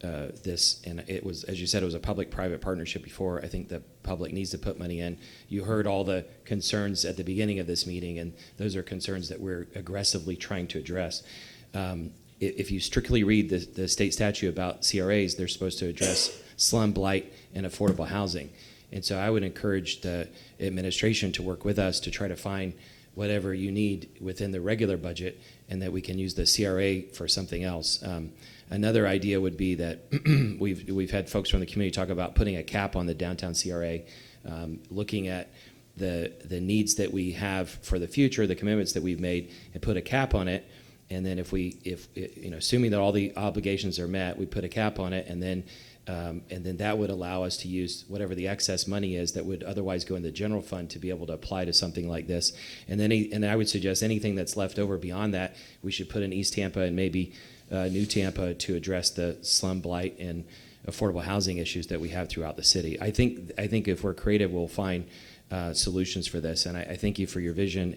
this, and it was, as you said, it was a public-private partnership before. I think the public needs to put money in. You heard all the concerns at the beginning of this meeting, and those are concerns that we're aggressively trying to address. If you strictly read the state statute about CRAs, they're supposed to address slum, blight, and affordable housing. And so I would encourage the administration to work with us to try to find whatever you need within the regular budget, and that we can use the CRA for something else. Another idea would be that we've had folks from the community talk about putting a cap on the downtown CRA, looking at the needs that we have for the future, the commitments that we've made, and put a cap on it. And then if assuming that all the obligations are met, we put a cap on it, and then that would allow us to use whatever the excess money is that would otherwise go in the general fund to be able to apply to something like this. And then I would suggest anything that's left over beyond that, we should put in East Tampa and maybe New Tampa to address the slum, blight, and affordable housing issues that we have throughout the city. I think if we're creative, we'll find solutions for this. And I thank you for your vision,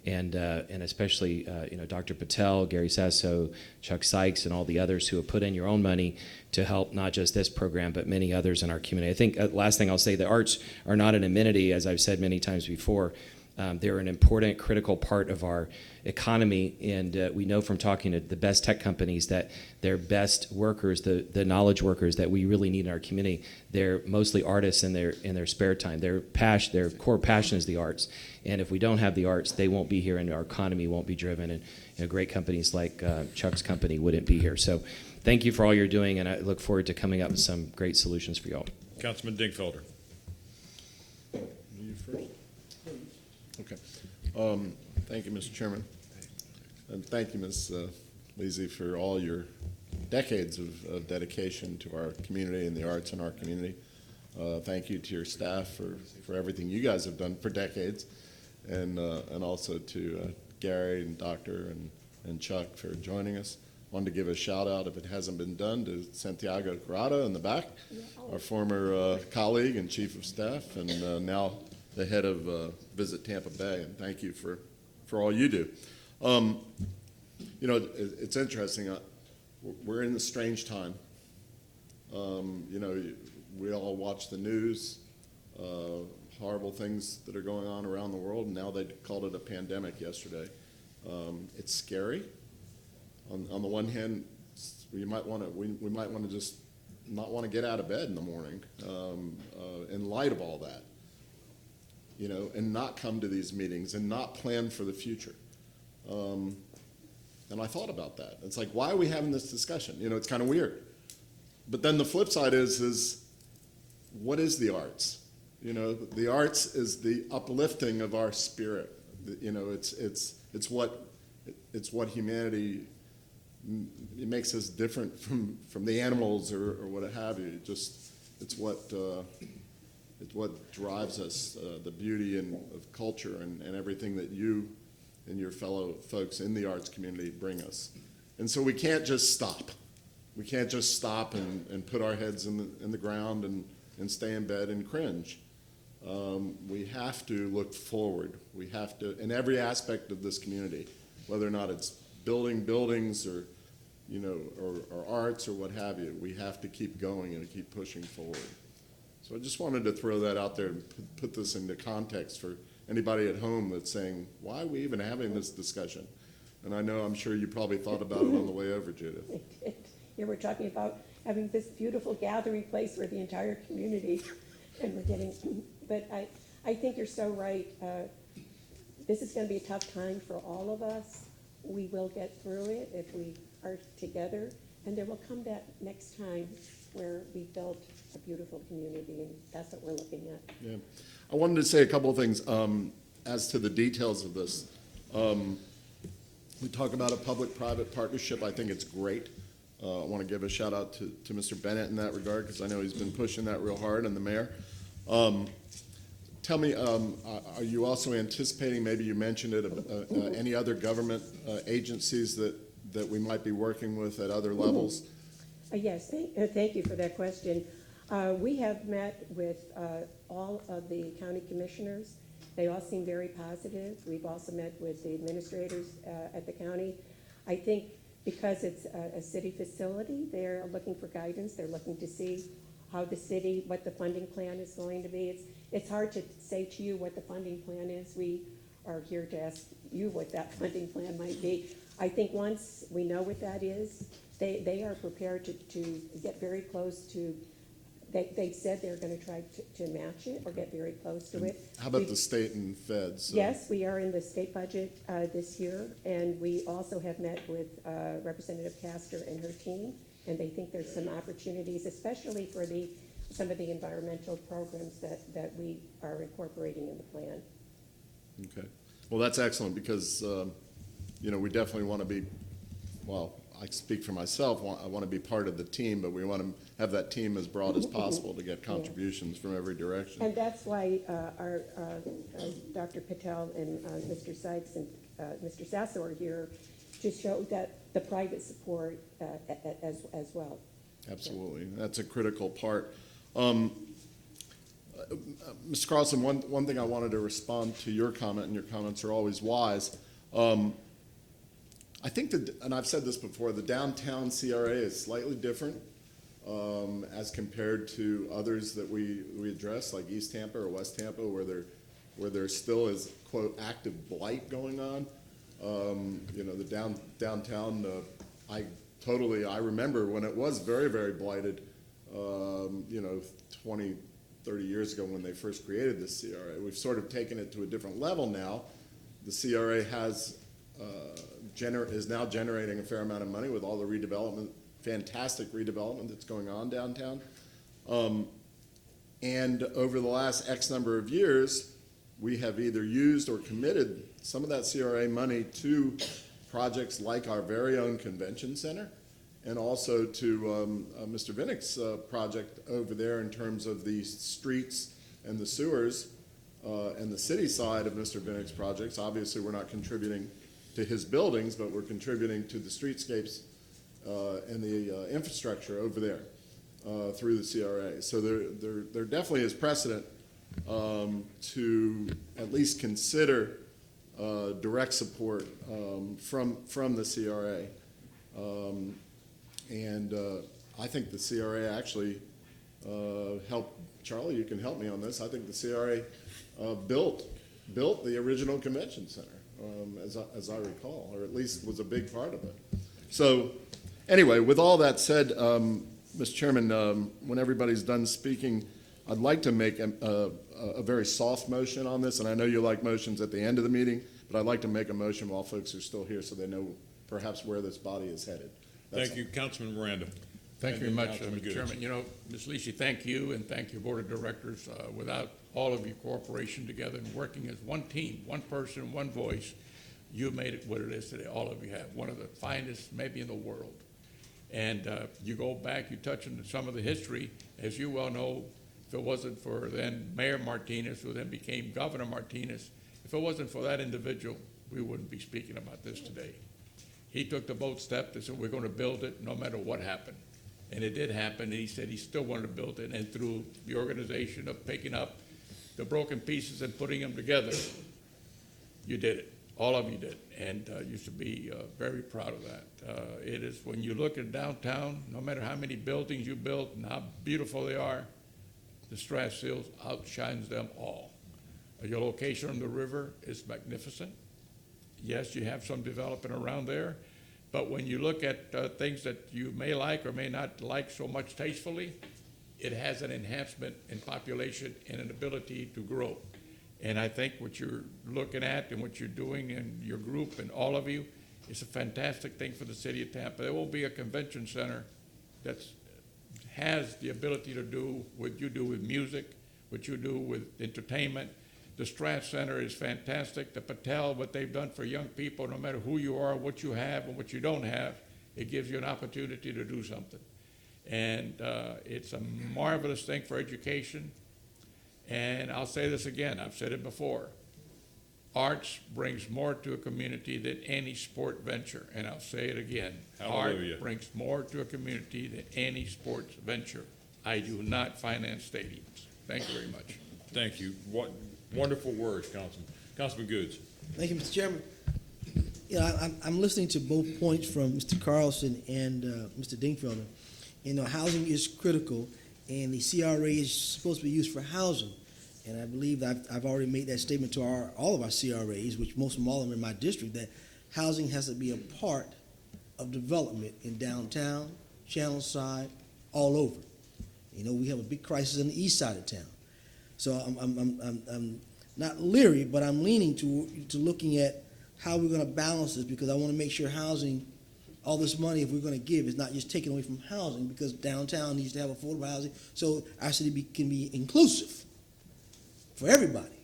and especially Dr. Patel, Gary Sasso, Chuck Sykes, and all the others who have put in your own money to help not just this program but many others in our community. I think last thing I'll say, the arts are not an amenity, as I've said many times before. They're an important, critical part of our economy, and we know from talking to the best tech companies that their best workers, the knowledge workers that we really need in our community, they're mostly artists in their spare time. Their core passion is the arts, and if we don't have the arts, they won't be here, and our economy won't be driven, and great companies like Chuck's company wouldn't be here. So thank you for all you're doing, and I look forward to coming up with some great solutions for y'all. Councilman Dingfelder. You first? Okay. Thank you, Mr. Chairman. And thank you, Ms. Leasy, for all your decades of dedication to our community and the arts in our community. Thank you to your staff for everything you guys have done for decades, and also to Gary and Dr. and Chuck for joining us. Wanted to give a shout out, if it hasn't been done, to Santiago Corrado in the back, our former colleague and chief of staff, and now the head of Visit Tampa Bay, and thank you for all you do. It's interesting. We're in a strange time. We all watch the news, horrible things that are going on around the world, and now they called it a pandemic yesterday. It's scary. On the one hand, we might want to just not want to get out of bed in the morning in light of all that. And not come to these meetings and not plan for the future. And I thought about that. It's like, why are we having this discussion? It's kind of weird. But then the flip side is what is the arts? The arts is the uplifting of our spirit. It's what humanity, it makes us different from the animals or what have you. It's what drives us, the beauty of culture and everything that you and your fellow folks in the arts community bring us. And so we can't just stop. We can't just stop and put our heads in the ground and stay in bed and cringe. We have to look forward. We have to, in every aspect of this community, whether or not it's building buildings or arts or what have you, we have to keep going and keep pushing forward. So I just wanted to throw that out there and put this into context for anybody at home that's saying, why are we even having this discussion? And I'm sure you probably thought about it on the way over, Judith. I did. Yeah, we're talking about having this beautiful gathering place for the entire community, and we're getting, but I think you're so right. This is going to be a tough time for all of us. we will get through it if we are together, and there will come that next time where we built a beautiful community, and that's what we're looking at. Yeah. I wanted to say a couple of things as to the details of this. We talk about a public-private partnership. I think it's great. I want to give a shout out to Mr. Bennett in that regard, because I know he's been pushing that real hard, and the mayor. Tell me, are you also anticipating, maybe you mentioned it, any other government agencies that we might be working with at other levels? Yes, thank you for that question. We have met with all of the county commissioners. They all seem very positive. We've also met with the administrators at the county. I think because it's a city facility, they're looking for guidance. They're looking to see how the city, what the funding plan is going to be. It's hard to say to you what the funding plan is. We are here to ask you what that funding plan might be. I think once we know what that is, they are prepared to get very close to, they said they're going to try to match it or get very close to it. How about the state and feds? Yes, we are in the state budget this year, and we also have met with Representative Castor and her team, and they think there's some opportunities, especially for some of the environmental programs that we are incorporating in the plan. Okay. Well, that's excellent, because, we definitely want to be, well, I speak for myself, I want to be part of the team, but we want to have that team as broad as possible to get contributions from every direction. And that's why our Dr. Patel and Mr. Sykes and Mr. Sasso are here to show that the private support as well. Absolutely. That's a critical part. Mr. Carlson, one thing I wanted to respond to your comment, and your comments are always wise. I think that, and I've said this before, the downtown CRA is slightly different as compared to others that we address, like East Tampa or West Tampa, where there still is, quote, active blight going on. The downtown, I remember when it was very, very blighted, 20, 30 years ago when they first created the CRA. We've sort of taken it to a different level now. The CRA is now generating a fair amount of money with all the redevelopment, fantastic redevelopment that's going on downtown. And over the last X number of years, we have either used or committed some of that CRA money to projects like our very own convention center, and also to Mr. Vinnick's project over there in terms of the streets and the sewers and the city side of Mr. Vinnick's projects. Obviously, we're not contributing to his buildings, but we're contributing to the streetscapes and the infrastructure over there through the CRA. So there definitely is precedent to at least consider direct support from the CRA. And I think the CRA actually helped, Charlie, you can help me on this. I think the CRA built the original convention center, as I recall, or at least was a big part of it. So anyway, with all that said, Mr. Chairman, when everybody's done speaking, I'd like to make a very soft motion on this, and I know you like motions at the end of the meeting, but I'd like to make a motion while folks are still here so they know perhaps where this body is headed. Thank you, Councilman Miranda. Thank you very much, Councilman Mr. Goods. Chairman. Ms. Lisi, thank you, and thank your board of directors. Without all of your cooperation together and working as one team, one person, one voice, you made it what it is today. All of you have. One of the finest maybe in the world. And you go back, you touch on some of the history. As you well know, if it wasn't for then Mayor Martinez, who then became Governor Martinez, if it wasn't for that individual, we wouldn't be speaking about this today. He took the bold step to say, we're going to build it no matter what happened. And it did happen, and he said he still wanted to build it. And through the organization of picking up the broken pieces and putting them together, you did it. All of you did. And you should be very proud of that. It is, when you look at downtown, no matter how many buildings you build and how beautiful they are, the Straz Hills outshines them all. Your location on the river is magnificent. Yes, you have some development around there, but when you look at things that you may like or may not like so much tastefully, it has an enhancement in population and an ability to grow. And I think what you're looking at and what you're doing in your group and all of you It's a fantastic thing for the city of Tampa. There will be a convention center that has the ability to do what you do with music, what you do with entertainment. The Straz Center is fantastic. The Patel, what they've done for young people, no matter who you are, what you have, and what you don't have, it gives you an opportunity to do something. And it's a marvelous thing for education. And I'll say this again, I've said it before. Arts brings more to a community than any sport venture. And I'll say it again. Hallelujah. Art brings more to a community than any sports venture. I do not finance stadiums. Thank you very much. Thank you. What wonderful words, Councilman. Councilman Goods. Thank you, Mr. Chairman. You know, I'm listening to both points from Mr. Carlson and Mr. Dingfelder. You know, housing is critical, and the CRA is supposed to be used for housing. And I believe that I've already made that statement to all of our CRAs, which most of them all are in my district, that housing has to be a part of development in downtown, Channel Side, all over. You know, we have a big crisis on the east side of town. So I'm not leery, but I'm leaning to looking at how we're going to balance this, because I want to make sure housing, all this money, if we're going to give, is not just taken away from housing, because downtown needs to have affordable housing, so our city can be inclusive for everybody.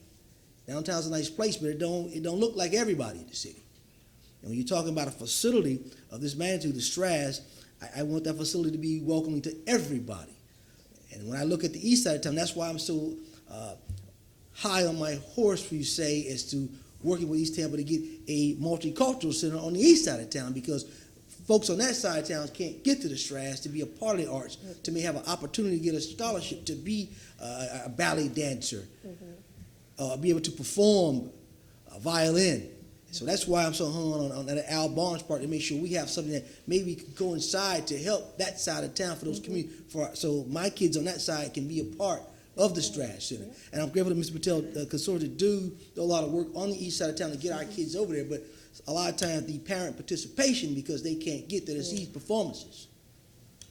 Downtown's a nice place, but it don't look like everybody in the city. And when you're talking about a facility of this magnitude, the Straz, I want that facility to be welcoming to everybody. And when I look at the east side of town, that's why I'm so high on my horse, for you say, as to working with East Tampa to get a multicultural center on the east side of town, because folks on that side of town can't get to the Straz to be a part of the arts, to may have an opportunity to get a scholarship to be a ballet dancer, be able to perform violin. So that's why I'm so hung on that Al Barnes part, to make sure we have something that maybe can coincide to help that side of town for those communities, so my kids on that side can be a part of the Straz Center. And I'm grateful to Mr. Patel to do a lot of work on the east side of town to get our kids over there, but a lot of times the parent participation, because they can't get there to see performances.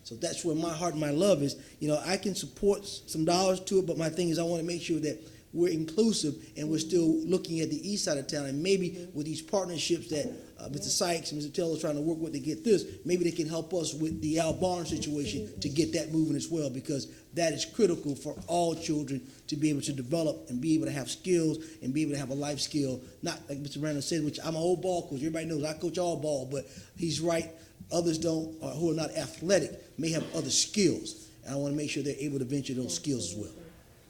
So that's where my heart and my love is. You know, I can support some dollars to it, but my thing is I want to make sure that we're inclusive and we're still looking at the east side of town, and maybe with these partnerships that Mr. Sykes and Mr. Taylor are trying to work with to get this, maybe they can help us with the Al Barnes situation to get that moving as well, because that is critical for all children to be able to develop and be able to have skills and be able to have a life skill. Not like Mr. Randall said, which I'm an old ball coach. Everybody knows I coach all ball, but he's right. Others don't, or who are not athletic, may have other skills. And I want to make sure they're able to venture those skills as well.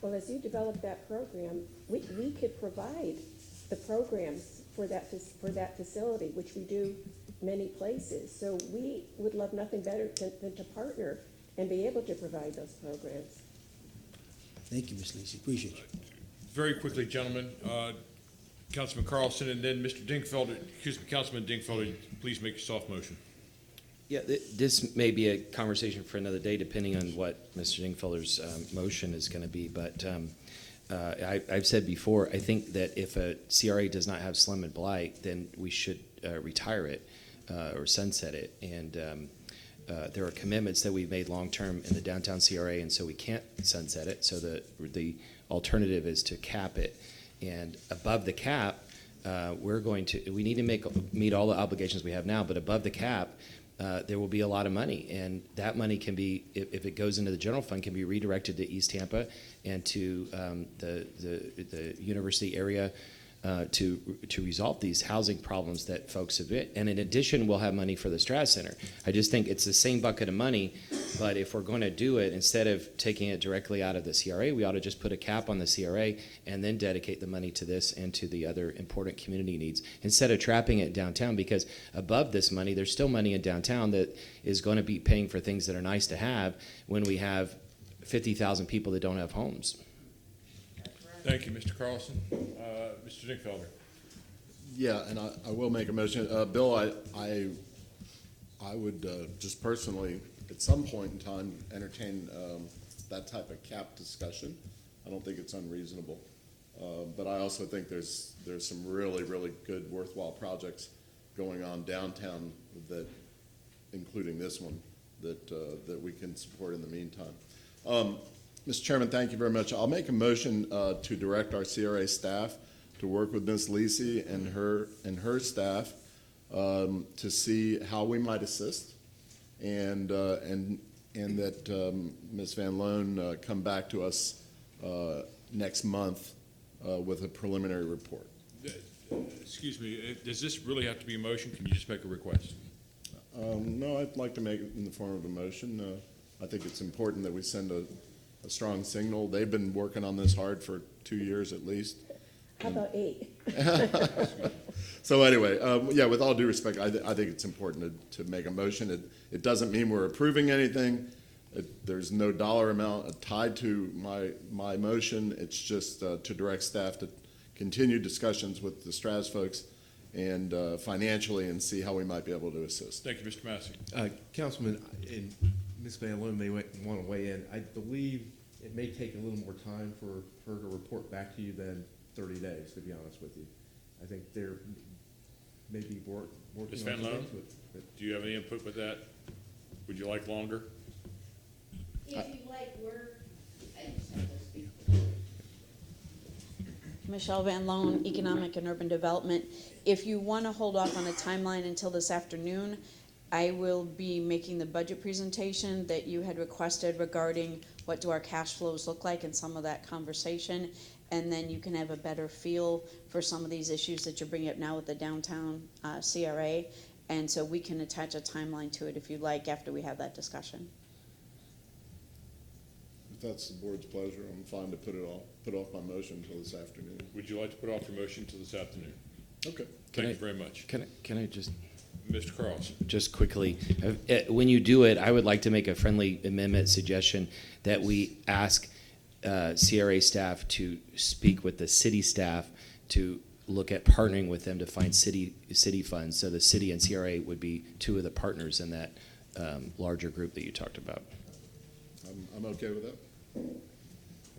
Well, as you develop that program, we could provide the programs for that facility, which we do many places. So we would love nothing better than to partner and be able to provide those programs. Thank you, Ms. Lisi. Appreciate you. Very quickly, gentlemen, Councilman Carlson, and then Mr. Dingfelder, Councilman Dingfelder, please make a soft motion. Yeah, this may be a conversation for another day, depending on what Mr. Dingfelder's motion is going to be. But I've said before, I think that if a CRA does not have Slum and Blight, then we should retire it or sunset it. And there are commitments that we've made long-term in the downtown CRA, and so we can't sunset it. So the alternative is to cap it. And above the cap, we need to meet all the obligations we have now, but above the cap, there will be a lot of money, and that money can be, if it goes into the general fund, can be redirected to East Tampa and to the university area to resolve these housing problems that folks have hit. And in addition, we'll have money for the Straz Center. I just think it's the same bucket of money, but if we're going to do it, instead of taking it directly out of the CRA, we ought to just put a cap on the CRA and then dedicate the money to this and to the other important community needs, instead of trapping it downtown, because above this money, there's still money in downtown that is going to be paying for things that are nice to have when we have 50,000 people that don't have homes. Thank you, Mr. Carlson. Mr. Dingfelder. Yeah, and I will make a motion. Bill, I would just personally, at some point in time, entertain that type of cap discussion. I don't think it's unreasonable. But I also think there's some really, really good, worthwhile projects going on downtown, that, including this one, that we can support in the meantime. Mr. Chairman, thank you very much. I'll make a motion to direct our CRA staff to work with Ms. Lisi and her staff to see how we might assist, and that Ms. Van Loan come back to us next month with a preliminary report. Excuse me, does this really have to be a motion? Can you just make a request? No, I'd like to make it in the form of a motion. I think it's important that we send a strong signal. They've been working on this hard for 2 years at least. How about 8? So anyway, yeah, with all due respect, I think it's important to make a motion. It doesn't mean we're approving anything. There's no dollar amount tied to my motion. It's just to direct staff to continue discussions with the Straz folks and financially, and see how we might be able to assist. Thank you, Mr. Massey. Councilman, and Ms. Van Loon may want to weigh in. I believe it may take a little more time for her to report back to you than 30 days, to be honest with you. I think there may be working Ms. on Van Loon, things, but do you have any input with that? Would you like longer? If you like, Michelle Van Loan, Economic and Urban Development. If you want to hold off on a timeline until this afternoon, I will be making the budget presentation that you had requested regarding what do our cash flows look like and some of that conversation. And then you can have a better feel for some of these issues that you're bringing up now with the downtown CRA. And so we can attach a timeline to it if you like after we have that discussion. If that's the board's pleasure, I'm fine to put off my motion until this afternoon. Would you like to put off your motion until this afternoon? Okay. Thank you very much. Can I just Mr. Carlson. just quickly, when you do it, I would like to make a friendly amendment suggestion that we ask CRA staff to speak with the city staff to look at partnering with them to find city funds. So the city and CRA would be two of the partners in that larger group that you talked about. I'm okay with that.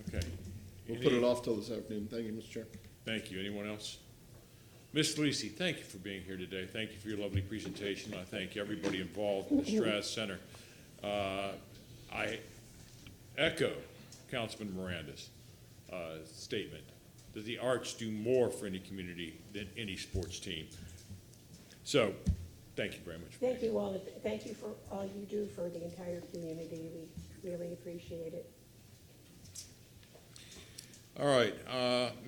Okay. We'll put it off till this afternoon. Thank you, Mr. Chair. Thank you. Anyone else? Ms. Lisi, thank you for being here today. Thank you for your lovely presentation. I thank everybody involved in the Straz Center. I echo Councilman Miranda's statement that the arts do more for any community than any sports team. So, thank you very much. Thank you all. Thank you for all you do for the entire community. We really appreciate it. All right,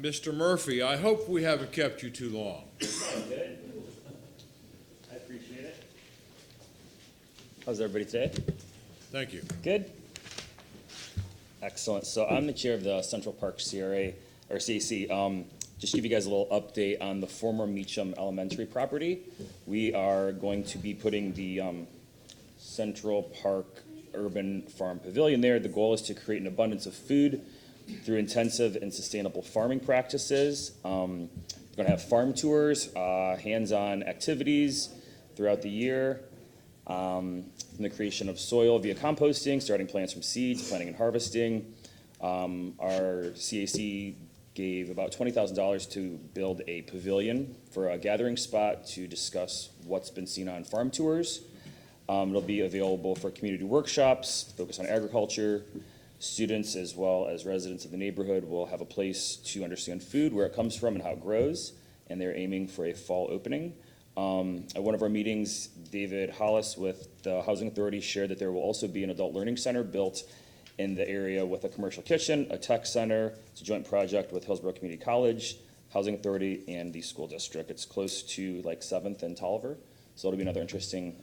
Mr. Murphy, I hope we haven't kept you too long. Good. I appreciate it. How's everybody today? Thank you. Good. Excellent. So I'm the chair of the Central Park CRA, or CAC. Just give you guys a little update on the former Meacham Elementary property. We are going to be putting the Central Park Urban Farm Pavilion there. The goal is to create an abundance of food through intensive and sustainable farming practices. We're going to have farm tours, hands-on activities throughout the year, from the creation of soil via composting, starting plants from seeds, planting and harvesting. Our CAC gave about $20,000 to build a pavilion for a gathering spot to discuss what's been seen on farm tours. It'll be available for community workshops, focus on agriculture. Students as well as residents of the neighborhood will have a place to understand food, where it comes from and how it grows, and they're aiming for a fall opening. At one of our meetings, David Hollis with the Housing Authority shared that there will also be an adult learning center built in the area with a commercial kitchen, a tech center. It's a joint project with Hillsborough Community College, Housing Authority, and the school district. It's close to like 7th and Tolliver, so it'll be another interesting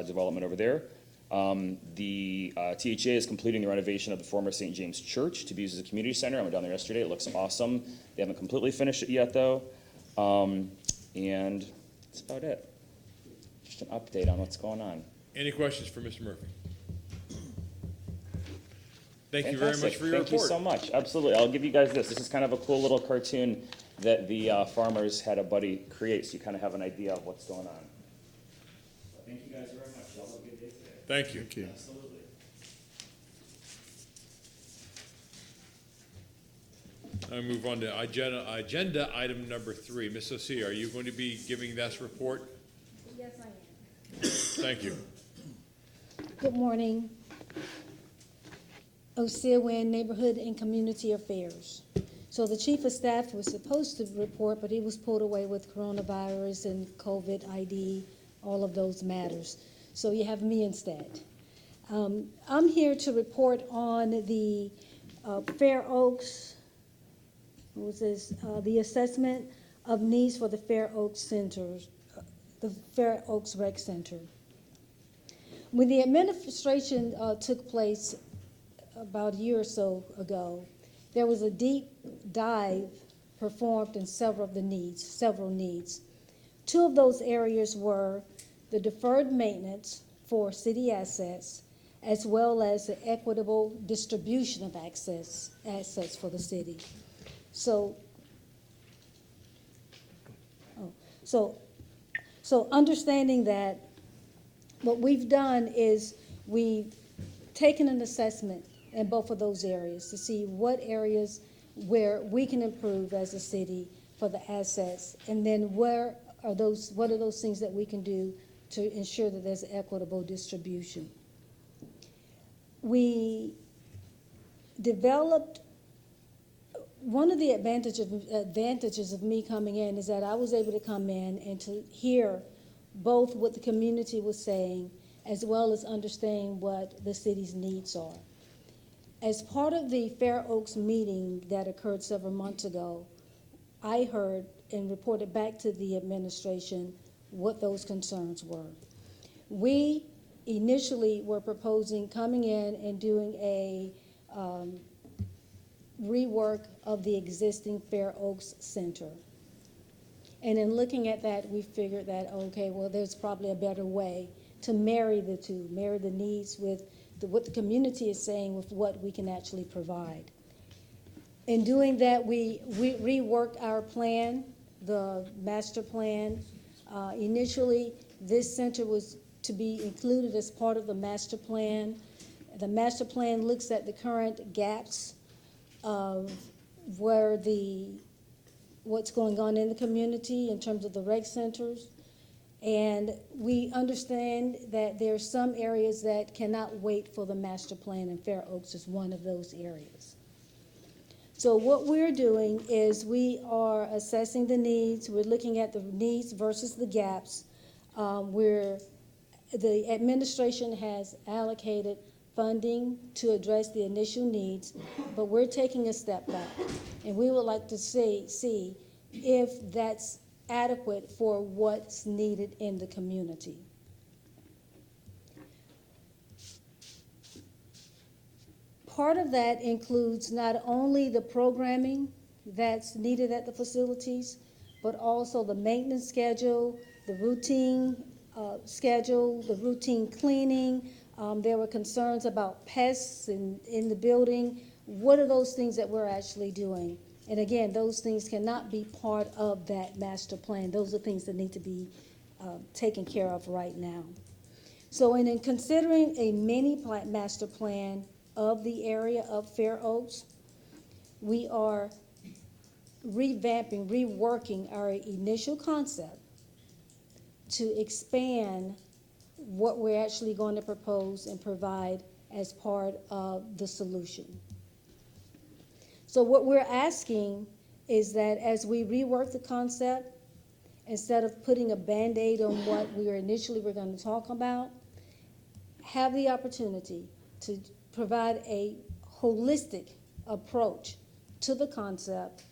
development over there. The THA is completing the renovation of the former St. James Church to be used as a community center. I went down there yesterday. It looks awesome. They haven't completely finished it yet, though. And that's about it. Just an update on what's going on. Any questions for Mr. Murphy? Thank you Fantastic. very much for your report. Thank you so much. Absolutely. I'll give you guys this. This is kind of a cool little cartoon that the farmers had a buddy create, so you kind of have an idea of what's going on. Thank you guys very much. Y'all have a good day today. Thank you. Absolutely. I move on to agenda item number 3. Ms. Osea, are you going to be giving this report? Yes, I am. Thank you. Good morning. Osea Neighborhood and Community Affairs. So the chief of staff was supposed to report, but he was pulled away with coronavirus and COVID ID, all of those matters. So you have me instead. I'm here to report on the Fair Oaks, what was this, the assessment of needs for the Fair Oaks Centers, the Fair Oaks Rec Center. When the administration took place about a year or so ago, there was a deep dive performed in several needs. Two of those areas were the deferred maintenance for city assets, as well as the equitable distribution of assets for the city. So understanding that, what we've done is we've taken an assessment in both of those areas to see what areas where we can improve as a city for the assets, and then what are those things that we can do to ensure that there's equitable distribution. We developed, one of the advantages of me coming in is that I was able to come in and to hear both what the community was saying, as well as understanding what the city's needs are. As part of the Fair Oaks meeting that occurred several months ago, I heard and reported back to the administration what those concerns were. We initially were proposing coming in and doing a rework of the existing Fair Oaks Center. And in looking at that, we figured that, okay, well, there's probably a better way to marry the two, marry the needs with what the community is saying with what we can actually provide. In doing that, we reworked our plan, the master plan. Initially, this center was to be included as part of the master plan. The master plan looks at the current gaps of what's going on in the community in terms of the rec centers. And we understand that there are some areas that cannot wait for the master plan, and Fair Oaks is one of those areas. So what we're doing is we are assessing the needs. We're looking at the needs versus the gaps. The administration has allocated funding to address the initial needs, but we're taking a step back. And we would like to see if that's adequate for what's needed in the community. Part of that includes not only the programming that's needed at the facilities, but also the maintenance schedule, the routine schedule, the routine cleaning. There were concerns about pests in the building. What are those things that we're actually doing? And again, those things cannot be part of that master plan. Those are things that need to be taken care of right now. So in considering a mini master plan of the area of Fair Oaks, we are reworking our initial concept to expand what we're actually going to propose and provide as part of the solution. So what we're asking is that as we rework the concept, instead of putting a Band-Aid on what we initially were going to talk about, have the opportunity to provide a holistic approach to the concept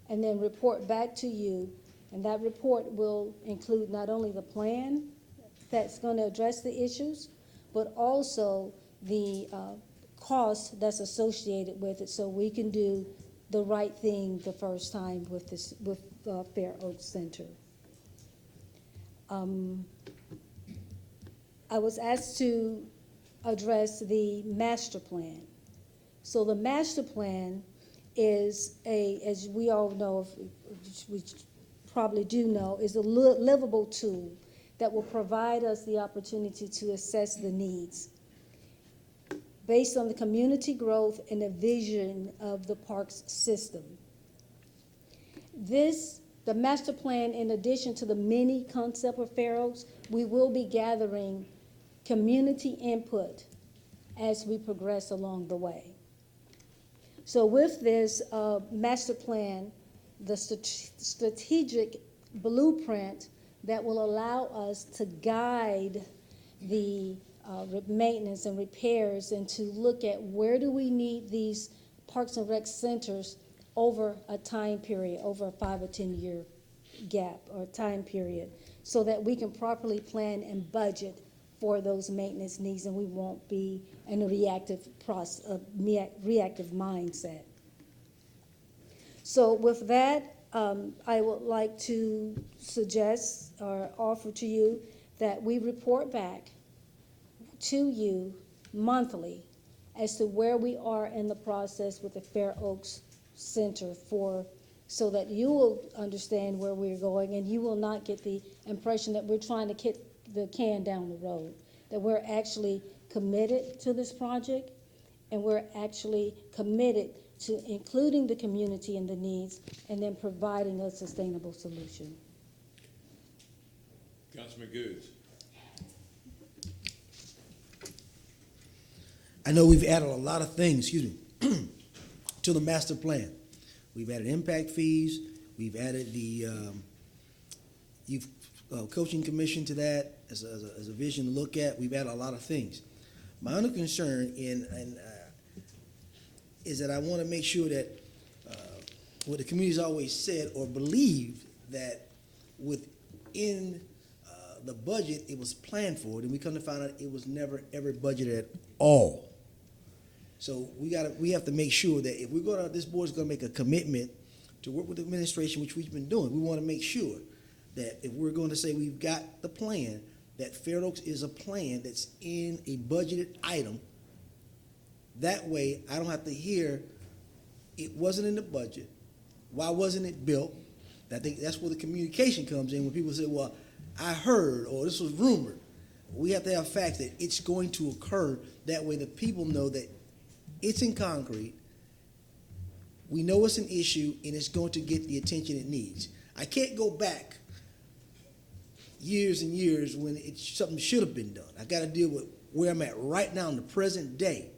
and then report back to you. And that report will include not only the plan that's going to address the issues, but also the cost that's associated with it, so we can do the right thing the first time with Fair Oaks Center. I was asked to address the master plan. So the master plan is as we all know, we probably do know, is a livable tool that will provide us the opportunity to assess the needs based on the community growth and the vision of the parks system. The master plan, in addition to the mini concept of Fair Oaks, we will be gathering community input as we progress along the way. So with this master plan, the strategic blueprint that will allow us to guide the maintenance and repairs and to look at where do we need these Parks and Rec centers over a time period, over a 5 or 10 year gap or time period, so that we can properly plan and budget for those maintenance needs and we won't be in a reactive mindset. So with that, I would like to suggest or offer to you that we report back to you monthly as to where we are in the process with the Fair Oaks Center so that you will understand where we're going and you will not get the impression that we're trying to kick the can down the road, that we're actually committed to this project and we're actually committed to including the community in the needs and then providing a sustainable solution. Councilman Goods. I know we've added a lot of things, to the master plan. We've added impact fees. We've added the youth coaching commission to that as a vision to look at. We've added a lot of things. My only concern is that I want to make sure that what the community's always said or believed that within the budget it was planned for, and we come to find out it was never ever budgeted at all. So we have to make sure that if this board's gonna make a commitment to work with the administration, which we've been doing, we want to make sure that if we're going to say we've got the plan, that Fair Oaks is a plan that's in a budgeted item. That way, I don't have to hear it wasn't in the budget. Why wasn't it built? I think that's where the communication comes in when people say, well, I heard, or this was rumored. We have to have facts that it's going to occur. That way the people know that it's in concrete. We know it's an issue, and it's going to get the attention it needs. I can't go back years and years when something should have been done. I got to deal with where I'm at right now in the present day.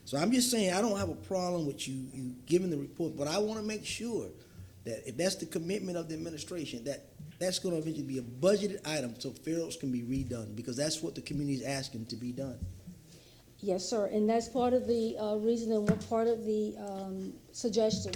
So I'm just saying I don't have a problem with you giving the report, but I want to make sure that if that's the commitment of the administration, that's going to eventually be a budgeted item so Fair Oaks can be redone, because that's what the community is asking to be done. Yes, sir, and that's part of the reason and part of the suggestion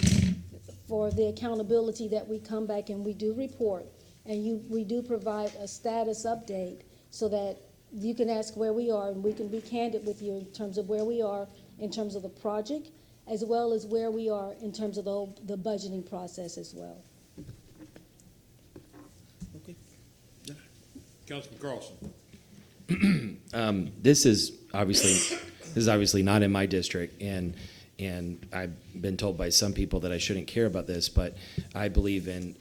for the accountability that we come back and we do report and we do provide a status update so that you can ask where we are and we can be candid with you in terms of where we are in terms of the project as well as where we are in terms of the budgeting process as well. Okay. Councilman Carlson. This is obviously not in my district, and I've been told by some people that I shouldn't care about this, but I believe in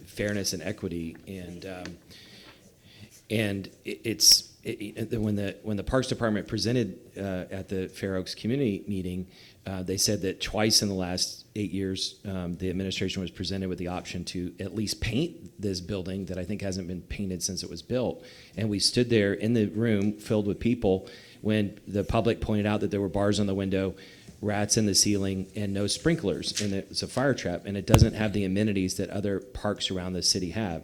fairness and equity, and when the Parks Department presented at the Fair Oaks community meeting, they said that twice in the last 8 years, the administration was presented with the option to at least paint this building that I think hasn't been painted since it was built. And we stood there in the room filled with people when the public pointed out that there were bars on the window, rats in the ceiling, and no sprinklers, and it's a fire trap, and it doesn't have the amenities that other parks around the city have.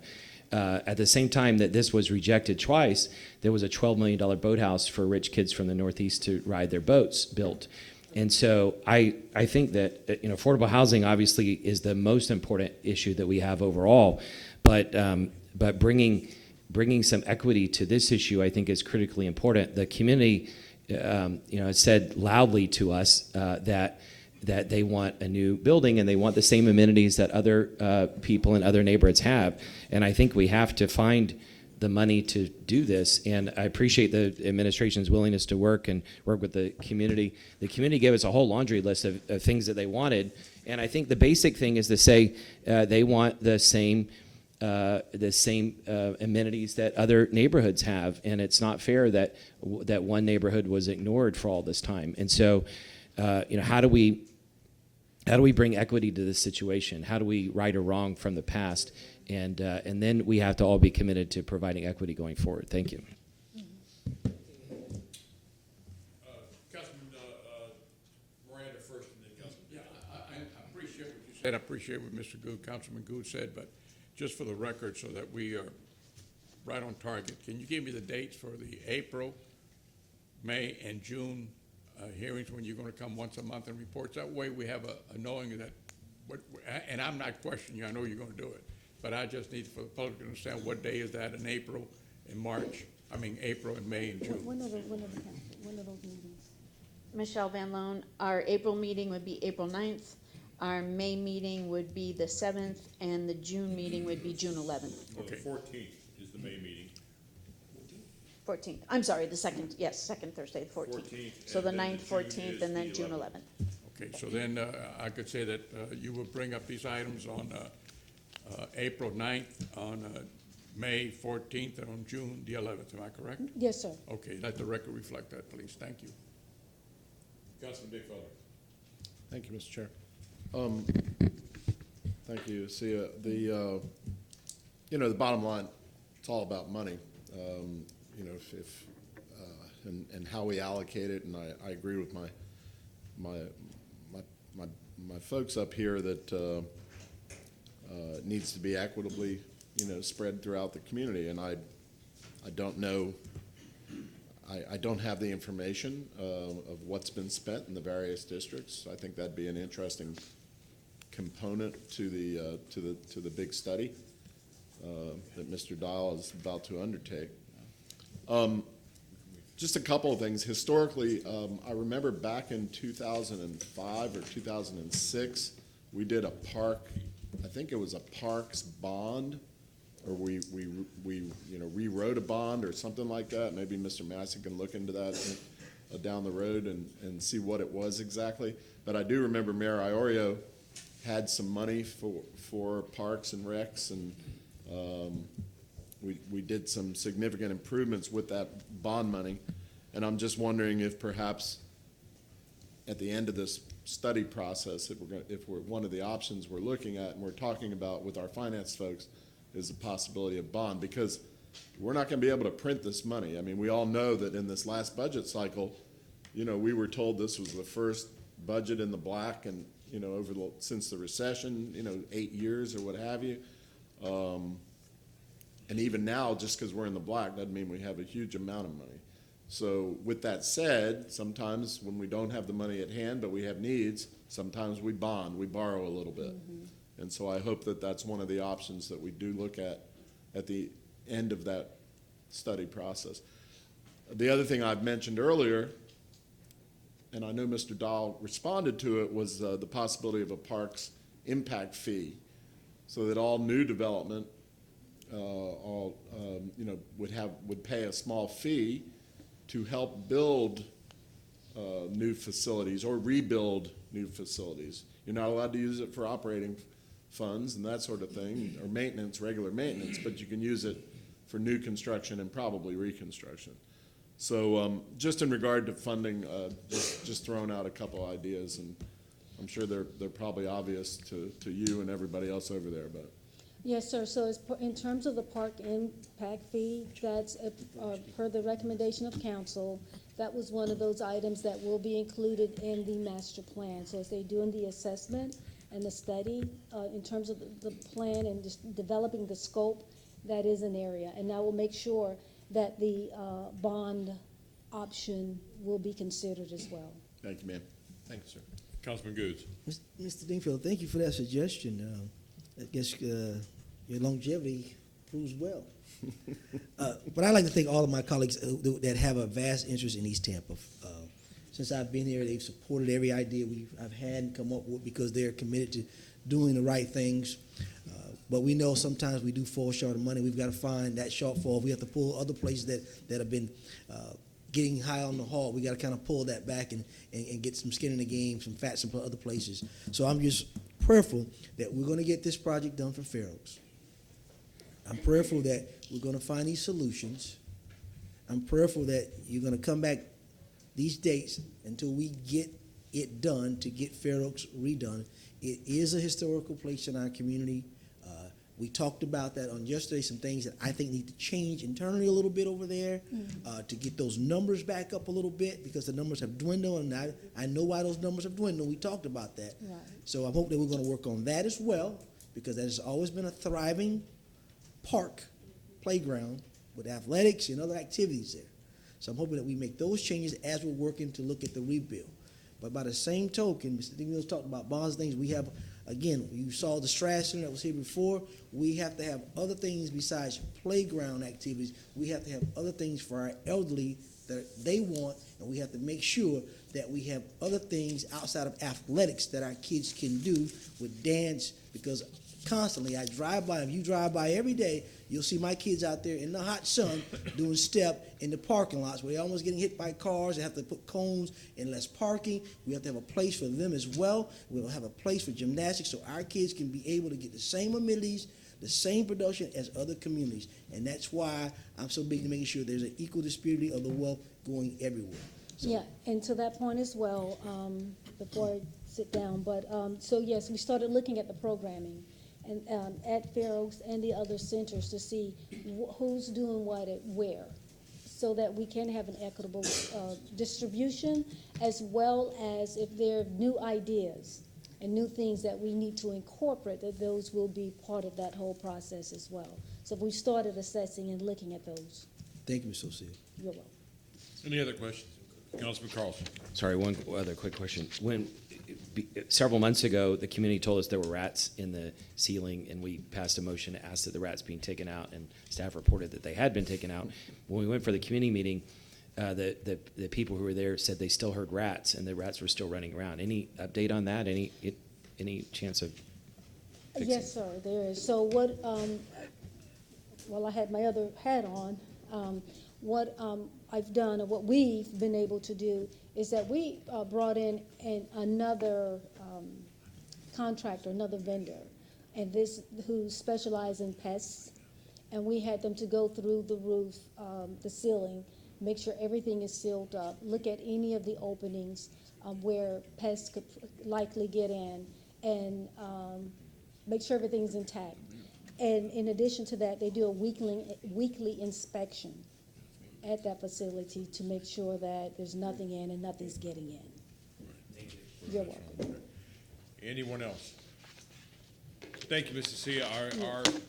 At the same time that this was rejected twice, there was a $12 million boathouse for rich kids from the Northeast to ride their boats built. And so I think that affordable housing obviously is the most important issue that we have overall, but bringing some equity to this issue I think is critically important. The community said loudly to us that they want a new building and they want the same amenities that other people in other neighborhoods have. And I think we have to find the money to do this. And I appreciate the administration's willingness to work with the community. The community gave us a whole laundry list of things that they wanted. And I think the basic thing is to say they want the same amenities that other neighborhoods have. And it's not fair that one neighborhood was ignored for all this time. And so, how do we bring equity to this situation? How do we right a wrong from the past? And then we have to all be committed to providing equity going forward. Thank you. Councilman Miranda first, and then Councilman said, I appreciate what Mr. Good, Councilman Good said, but just for the record, so that we are right on target, can you give me the dates for the April, May, and June hearings, when you're going to come once a month and reports? That way we have a knowing that, and I'm not questioning you, I know you're going to do it, but I just need for the public to understand what day is that in April and March, April and May and June. When are those meetings? Michelle Van Loan, our April meeting would be April 9th, our May meeting would be the 7th, and the June meeting would be June 11th. Okay. 14th is the May meeting. 14th, I'm sorry, the second, yes, second Thursday, the 14th. 14th, So the and then 9th, the June 14th, is and then the June 11th. 11th. Okay, so then I could say that you will bring up these items on April 9th, on May 14th, and on June the 11th, am I correct? Yes, sir. Okay, let the record reflect that, please, thank you. Councilman Big Feller. Thank you, Mr. Chair. Thank you. See, the bottom line, it's all about money. And how we allocate it, and I agree with my folks up here that it needs to be equitably, spread throughout the community. And I don't know. I don't have the information of what's been spent in the various districts. I think that'd be an interesting component to the big study that Mr. Dial is about to undertake. Just a couple of things. Historically, I remember back in 2005 or 2006, we did a park. I think it was a parks bond, or we rewrote a bond or something like that. Maybe Mr. Massey can look into that down the road and see what it was exactly. But I do remember Mayor Iorio had some money for parks and recs, and we did some significant improvements with that bond money. And I'm just wondering if perhaps at the end of this study process, if we're one of the options we're looking at and we're talking about with our finance folks is the possibility of bond, because we're not going to be able to print this money. I mean, we all know that in this last budget cycle, we were told this was the first budget in the black, and since the recession, 8 years or what have you. And even now, just because we're in the black doesn't mean we have a huge amount of money. So with that said, sometimes when we don't have the money at hand but we have needs, sometimes we bond, we borrow a little bit. Mm-hmm. And so I hope that that's one of the options that we do look at the end of that study process. The other thing I've mentioned earlier, and I know Mr. Dahl responded to it, was the possibility of a parks impact fee, so that all new development would pay a small fee to help build new facilities or rebuild new facilities. You're not allowed to use it for operating funds and that sort of thing, or maintenance, regular maintenance, but you can use it for new construction and probably reconstruction. So just in regard to funding, just throwing out a couple ideas, and I'm sure they're probably obvious to you and everybody else over there, but. Yes, sir. So in terms of the park impact fee, that's per the recommendation of council, that was one of those items that will be included in the master plan. So as they're doing the assessment and the study, in terms of the plan and just developing the scope, that is an area. And that will make sure that the bond option will be considered as well. Thank you, ma'am. Thank you, sir. Councilman Goods. Mr. Dingfield, thank you for that suggestion. I guess your longevity proves well. But I'd like to thank all of my colleagues that have a vast interest in East Tampa. Since I've been here, they've supported every idea I've had and come up with, because they're committed to doing the right things. But we know sometimes we do fall short of money. We've got to find that shortfall. We have to pull other places that have been getting high on the hog. We got to kind of pull that back and get some skin in the game, some fat, some other places. So I'm just prayerful that we're going to get this project done for Fair Oaks. I'm prayerful that we're going to find these solutions. I'm prayerful that you're going to come back these dates until we get it done to get Fair Oaks redone. It is a historical place in our community. We talked about that on yesterday, some things that I think need to change internally a little bit over there to get those numbers back up a little bit, because the numbers have dwindled, and I know why those numbers have dwindled. We talked about that. Right. So I hope that we're going to work on that as well, because that has always been a thriving park, playground, with athletics and other activities there. So I'm hoping that we make those changes as we're working to look at the rebuild. But by the same token, Mr. Mills talked about bonds and things. We have, again, you saw the Straz Center that was here before. We have to have other things besides playground activities. We have to have other things for our elderly that they want, and we have to make sure that we have other things outside of athletics that our kids can do with dance, because constantly I drive by, if you drive by every day, you'll see my kids out there in the hot sun doing step in the parking lots where they're almost getting hit by cars. They have to put cones and less parking. We have to have a place for them as well. We'll have a place for gymnastics so our kids can be able to get the same amenities, the same production as other communities. And that's why I'm so big to making sure there's an equal disparity of the wealth going everywhere. So, Yeah, and to that point as well, before I sit down, but, so yes, we started looking at the programming and at Fair Oaks and the other centers to see who's doing what at where, so that we can have an equitable distribution, as well as if there are new ideas and new things that we need to incorporate, that those will be part of that whole process as well. So we started assessing and looking at those. thank you, Ms. Socia. You're welcome. Any other questions? Councilman Carlson. Sorry, one other quick question. Several months ago, the community told us there were rats in the ceiling, and we passed a motion to ask that the rats being taken out, and staff reported that they had been taken out. When we went for the community meeting, the people who were there said they still heard rats, and the rats were still running around. Any update on that? Any chance of fixing? Yes, sir, there is. So what, well, I had my other hat on. What I've done, or what we've been able to do, is that we brought in another contractor, another vendor, and this who specializes in pests, and we had them to go through the roof, the ceiling, make sure everything is sealed up, look at any of the openings where pests could likely get in, and make sure everything's intact. And in addition to that, they do a weekly inspection at that facility to make sure that there's nothing in and nothing's getting in. You're welcome. Anyone else? Thank you, Mrs. Sia.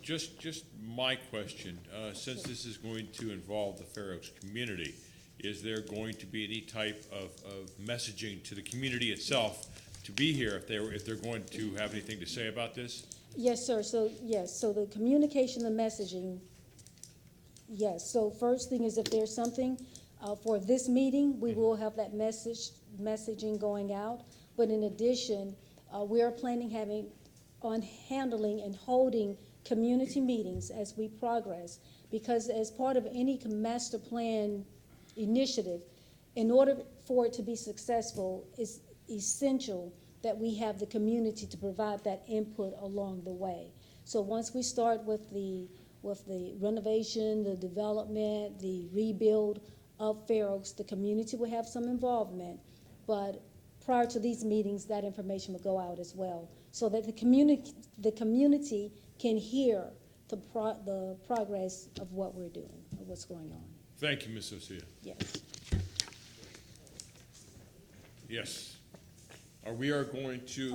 Just my question, since this is going to involve the Fair Oaks community, is there going to be any type of messaging to the community itself to be here if they're going to have anything to say about this? Yes, sir. So, yes, so the communication, the messaging, yes. So first thing is, if there's something for this meeting, we will have that messaging going out. But in addition, we are planning on handling and holding community meetings as we progress, because as part of any master plan initiative, in order for it to be successful, it's essential that we have the community to provide that input along the way. So once we start with the renovation, the development, the rebuild of Fair Oaks, the community will have some involvement. But prior to these meetings, that information will go out as well, so that the community can hear the progress of what we're doing, of what's going on. Thank you, Ms. Socia. Yes. Yes. We are going to,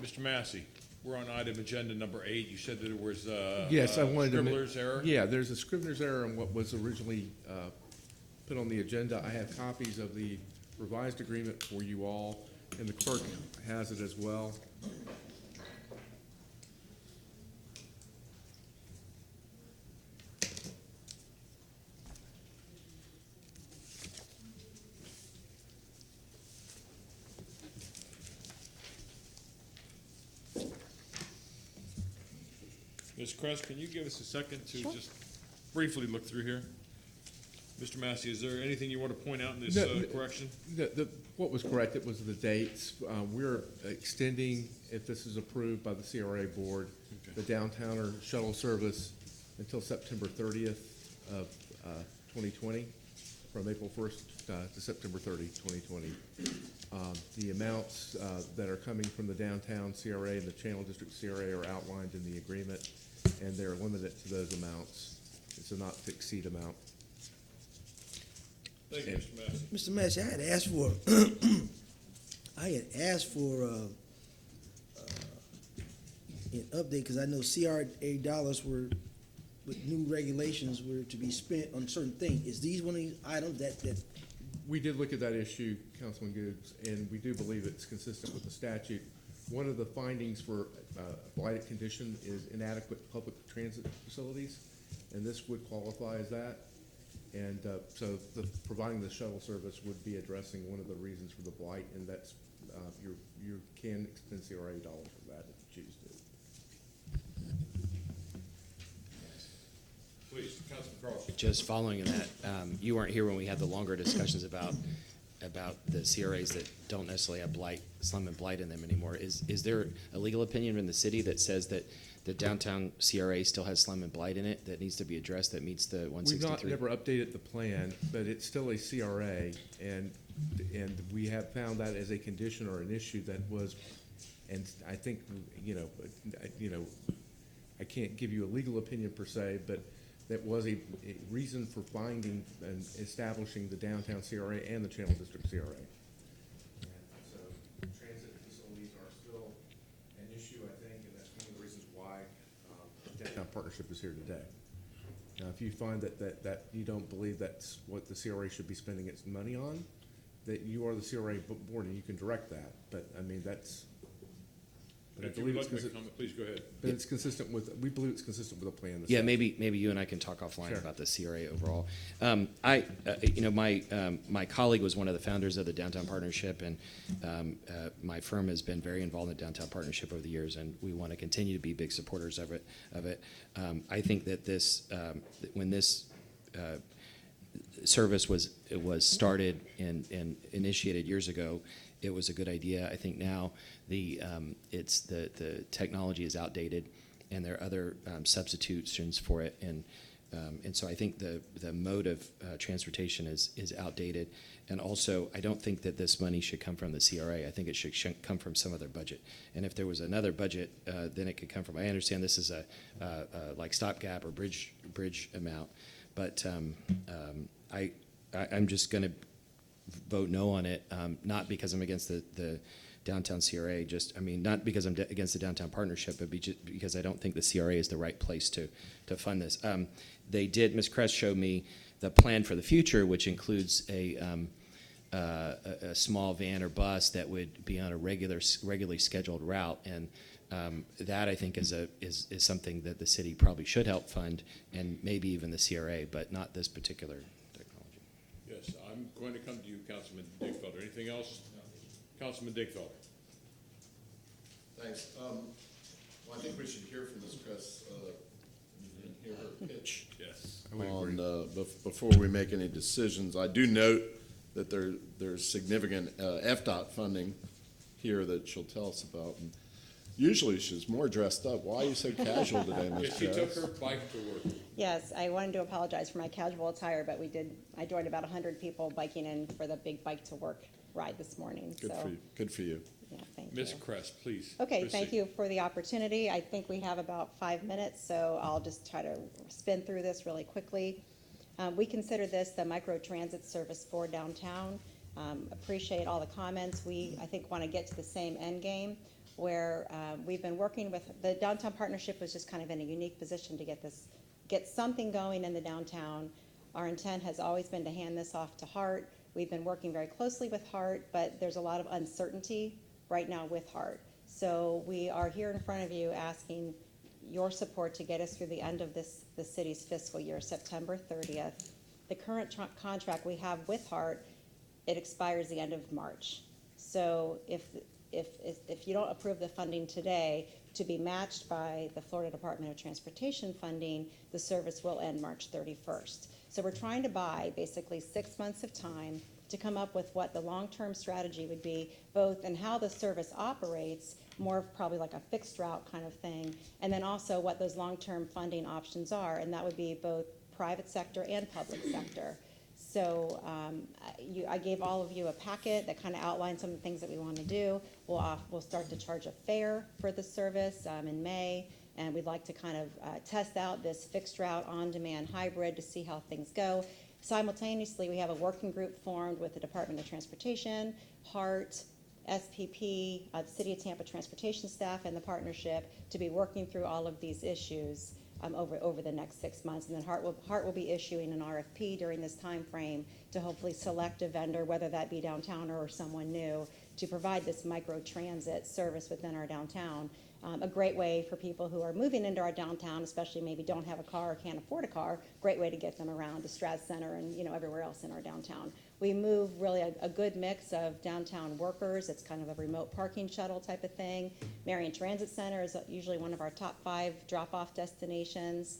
Mr. Massey, we're on item agenda number 8. You said that there was Yes, I wanted to. scribbler's error? Yeah, there's a scrivener's error on what was originally put on the agenda. I have copies of the revised agreement for you all, and the clerk has it as well. Ms. Kress, can you give us a second to just briefly look through here? Mr. Massey, is there anything you want to point out in this correction? What was corrected was the dates. We're extending, if this is approved by the CRA board, the downtowner shuttle service until September 30th of 2020, from April 1st to September 30, 2020. The amounts that are coming from the downtown CRA and the Channel District CRA are outlined in the agreement. and they're limited to those amounts. It's a not to exceed amount. Thank you, Mr. Massey. Mr. Massey, I had asked for an update because I know CRA dollars were, with new regulations, were to be spent on certain things. Is these one of these items that We did look at that issue, Councilman Goods, and we do believe it's consistent with the statute. One of the findings for blighted condition is inadequate public transit facilities, and this would qualify as that. And so providing the shuttle service would be addressing one of the reasons for the blight, and that's you can expend CRA dollars for that if you choose to. Please, Councilman Carlson. Just following that, you weren't here when we had the longer discussions about the CRAs that don't necessarily have slum and blight in them anymore. Is there a legal opinion in the city that says that the downtown CRA still has slum and blight in it that needs to be addressed, that meets the 163? We've never updated the plan, but it's still a CRA, and we have found that as a condition or an issue that was, and I think, I can't give you a legal opinion per se, but that was a reason for finding and establishing the downtown CRA and the Channel District CRA. And so transit facilities are still an issue, I think, and that's one of the reasons why downtown partnership is here today. Now, if you find that you don't believe that's what the CRA should be spending its money on, that you are the CRA board and you can direct that. But I mean, that's. If you would like to make a comment, please go ahead. But it's consistent with, we believe it's consistent with the plan. Yeah, maybe you and I can talk offline about the CRA overall. My colleague was one of the founders of the Downtown Partnership, and my firm has been very involved in the Downtown Partnership over the years, and we want to continue to be big supporters of it. I think that when this service was started and initiated years ago, it was a good idea. I think now the technology is outdated, and there are other substitutions for it, and so I think the mode of transportation is outdated. And also, I don't think that this money should come from the CRA. I think it should come from some other budget. And if there was another budget, then it could come from. I understand this is a like stopgap or bridge amount, but I'm just going to vote no on it, not because I'm against the downtown CRA, not because I'm against the downtown partnership, but because I don't think the CRA is the right place to fund this. Ms. Kress showed me the plan for the future, which includes a small van or bus that would be on a regularly scheduled route, and that I think is something that the city probably should help fund, and maybe even the CRA, but not this particular technology. Yes, I'm going to come to you, Councilman Digfelder. Anything else? Councilman Digfelder. Thanks. Well, I think we should hear from Ms. Kress and hear her pitch. Yes. Before we make any decisions. I do note that there's significant FDOT funding here that she'll tell us about. And usually she's more dressed up. Why are you so casual today, Ms. Yes, she took her bike to work. Yes, I wanted to apologize for my casual attire, but I joined about 100 people biking in for the big bike to work ride this morning. Good for you. Yeah, thank you. Ms. Kress, please. Okay, proceed. thank you for the opportunity. I think we have about 5 minutes, so I'll just try to spin through this really quickly. We consider this the micro-transit service for downtown. Appreciate all the comments. I think, want to get to the same end game where we've been working with, the Downtown Partnership was just kind of in a unique position to get something going in the downtown. Our intent has always been to hand this off to HART. We've been working very closely with HART, but there's a lot of uncertainty right now with HART. So we are here in front of you asking your support to get us through the end of the city's fiscal year, September 30th. The current contract we have with HART, it expires the end of March. So if you don't approve the funding today to be matched by the Florida Department of Transportation funding, the service will end March 31st. So we're trying to buy basically 6 months of time to come up with what the long-term strategy would be, both in how the service operates, more of probably like a fixed route kind of thing, and then also what those long-term funding options are, and that would be both private sector and public sector. So I gave all of you a packet that kind of outlines some of the things that we want to do. We'll start to charge a fare for the service in May, and we'd like to kind of test out this fixed route on-demand hybrid to see how things go. Simultaneously, we have a working group formed with the Department of Transportation, HART, SPP, the City of Tampa Transportation staff, and the partnership to be working through all of these issues over the next 6 months. And then HART will be issuing an RFP during this time frame to hopefully select a vendor, whether that be downtown or someone new, to provide this micro-transit service within our downtown. A great way for people who are moving into our downtown, especially maybe don't have a car or can't afford a car, great way to get them around the Straz Center and everywhere else in our downtown. We move really a good mix of downtown workers. It's kind of a remote parking shuttle type of thing. Marion Transit Center is usually one of our top 5 drop-off destinations.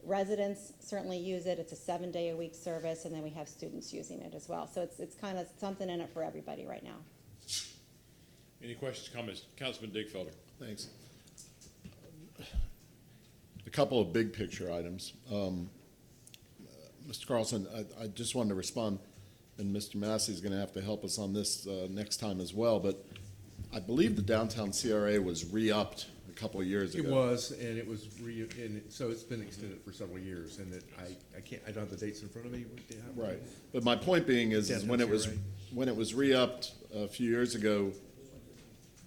Residents certainly use it. It's a 7-day-a-week service, and then we have students using it as well. So it's kind of something in it for everybody right now. Any questions, comments? Councilman Digfelder. Thanks. A couple of big picture items. Mr. Carlson, I just wanted to respond, and Mr. Massey is going to have to help us on this next time as well, but I believe the downtown CRA was re-upped a couple of years ago. It was, and it was so it's been extended for several years, and I don't have the dates in front of me. Right, but my point being is when it was re-upped a few years ago,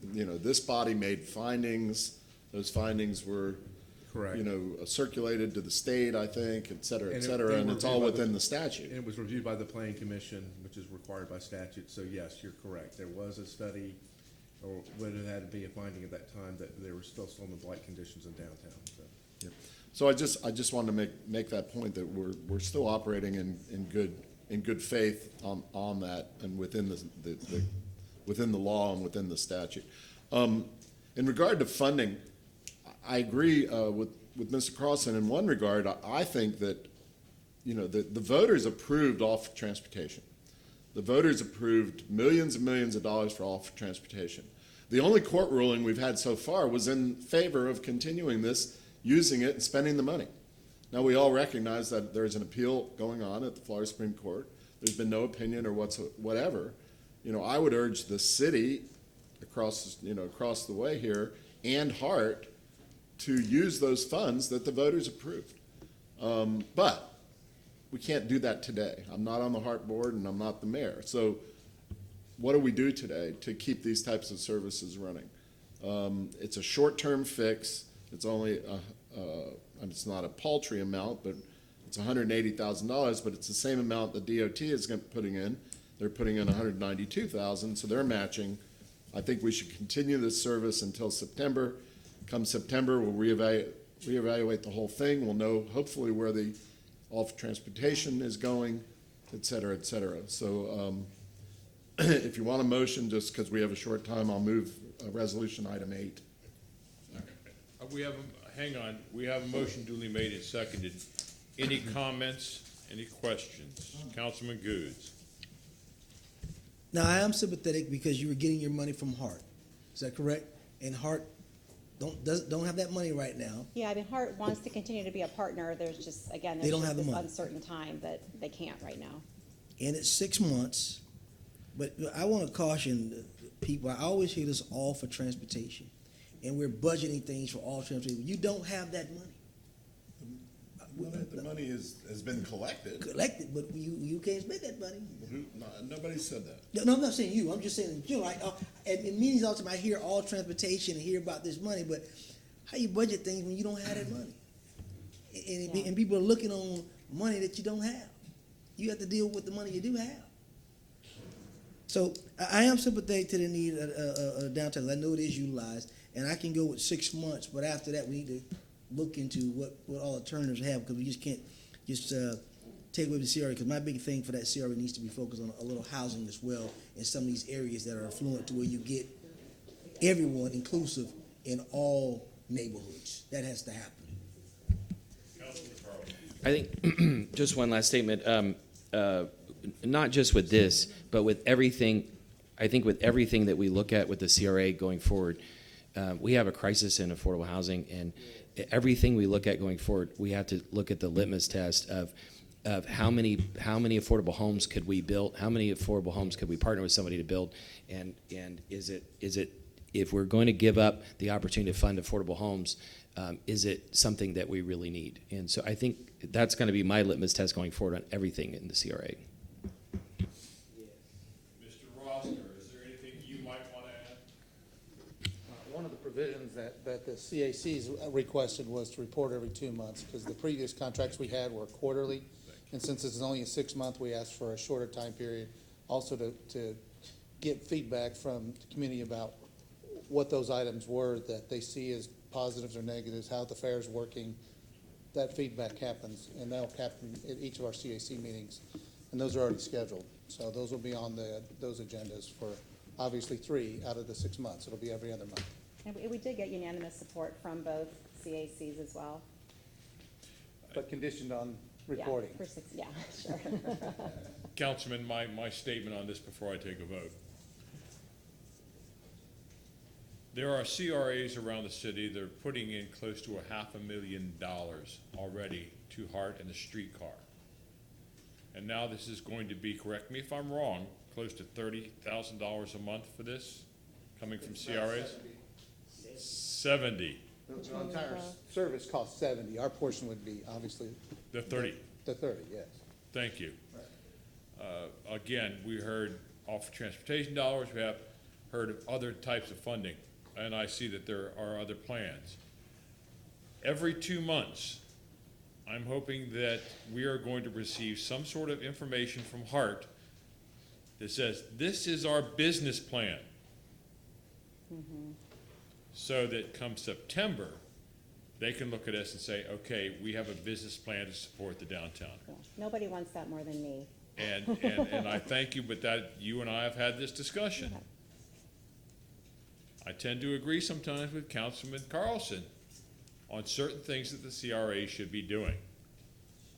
this body made findings. Those findings were, correct, circulated to the state, I think, et cetera, and it's all within the statute. And it was reviewed by the Planning Commission, which is required by statute. So yes, you're correct. There was a study, or would it had to be a finding at that time that there were still some blight conditions in downtown. So. Yeah. So I just wanted to make that point that we're still operating in good faith on that and within within the law and within the statute. In regard to funding, I agree with Mr. Carlson in one regard. I think that the voters approved off transportation. The voters approved millions and millions of dollars for off transportation. The only court ruling we've had so far was in favor of continuing this, using it and spending the money. Now we all recognize that there's an appeal going on at the Florida Supreme Court. There's been no opinion or whatever. I would urge the city across the way here and HART to use those funds that the voters approved. But we can't do that today. I'm not on the HART board and I'm not the mayor. So what do we do today to keep these types of services running? It's a short-term fix. It's only, it's not a paltry amount, but it's $180,000, but it's the same amount the DOT is putting in. They're putting in $192,000, so they're matching. I think we should continue this service until September. Come September, we'll reevaluate the whole thing. We'll know hopefully where the off transportation is going, et cetera, et cetera. So if you want a motion, just because we have a short time, I'll move resolution item 8. Hang on, we have a motion duly made and seconded. Any comments, any questions? Councilman Goods. Now, I am sympathetic because you were getting your money from HART. Is that correct? And HART don't have that money right now. Yeah, HART wants to continue to be a partner. There's just, again, They don't have the this money. uncertain time that they can't right now. And it's 6 months. But I want to caution people. I always hear this all for transportation. And we're budgeting things for all transportation. You don't have that money. The money has been collected. Collected, but you can't spend that money. Nobody said that. No, I'm not saying you. I'm just saying, in meetings all the time I hear all transportation and hear about this money, but how you budget things when you don't have that money? And people are looking on money that you don't have. You have to deal with the money you do have. So I am sympathetic to the need of downtown. I know it is utilized, and I can go with 6 months, but after that we need to look into what all alternatives have, because we just can't just take away the CRA, because my big thing for that CRA needs to be focused on a little housing as well in some of these areas that are affluent to where you get everyone inclusive in all neighborhoods. That has to happen. I think just one last statement, not just with this, but with everything, I think with everything that we look at with the CRA going forward, we have a crisis in affordable housing, and everything we look at going forward, we have to look at the litmus test of how many affordable homes could we build, how many affordable homes could we partner with somebody to build, and is it if we're going to give up the opportunity to fund affordable homes, is it something that we really need? And so I think that's going to be my litmus test going forward on everything in the CRA. Mr. Roster, is there anything you might want to add? One of the provisions that the CACs requested was to report every 2 months, because the previous contracts we had were quarterly. And since it's only a 6-month, we asked for a shorter time period, also to get feedback from the community about what those items were that they see as positives or negatives, how the fair is working. That feedback happens, and that'll happen at each of our CAC meetings, and those are already scheduled. So those will be on those agendas for obviously 3 out of the 6 months. It'll be every other month. And we did get unanimous support from both CACs as well. But conditioned on reporting. Yeah, for 6, yeah, sure. Councilman, my statement on this before I take a vote. There are CRAs around the city that are putting in close to $500,000 already to Hart and the streetcar. And now this is going to be, correct me if I'm wrong, close to $30,000 a month for this, coming from CRAs? 70. The entire service costs 70. Our portion would be obviously The 30. The 30, yes. Thank you. Again, we heard off transportation dollars, we have heard of other types of funding, and I see that there are other plans. Every 2 months, I'm hoping that we are going to receive some sort of information from Hart that says, this is our business plan. So that come September, they can look at us and say, okay, we have a business plan to support the downtown. Yeah. Nobody wants that more than me. And I thank you, but that, you and I have had this discussion. Okay. I tend to agree sometimes with Councilman Carlson on certain things that the CRA should be doing.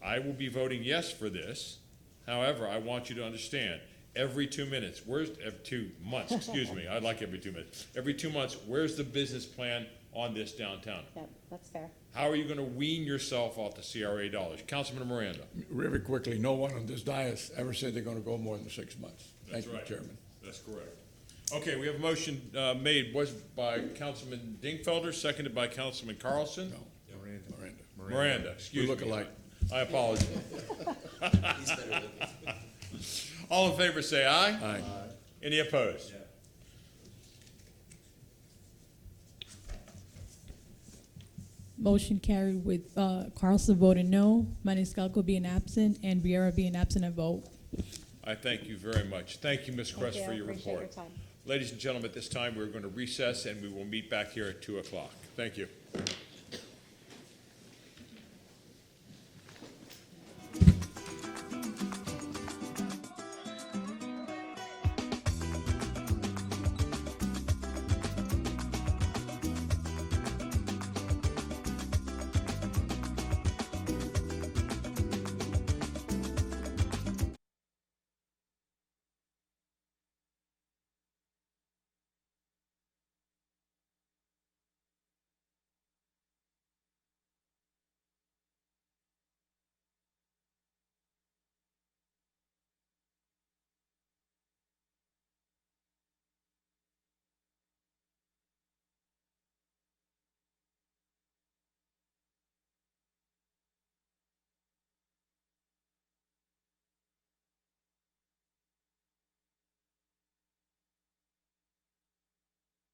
I will be voting yes for this. However, I want you to understand, every 2 minutes, every 2 months, excuse me, I like every 2 minutes. Every 2 months, where's the business plan on this downtown? Yeah, that's fair. How are you gonna wean yourself off the CRA dollars? Councilman Miranda. Really quickly, no one on this dais ever said they're gonna go more than 6 months. That's Thank you, right. Chairman. That's correct. Okay, we have a motion made, was by Councilman Dingfelder, seconded by Councilman Carlson. No, Miranda. Miranda, excuse me. We look alike. I apologize. All in favor say aye. Aye. Any opposed? Motion carried with Carlson voting no, Maniscalco being absent, and Vieira being absent at vote. I thank you very much. Thank you, Ms. Crest, for your Appreciate report. your time. Ladies and gentlemen, at this time, we're going to recess, and we will meet back here at 2 o'clock. Thank you.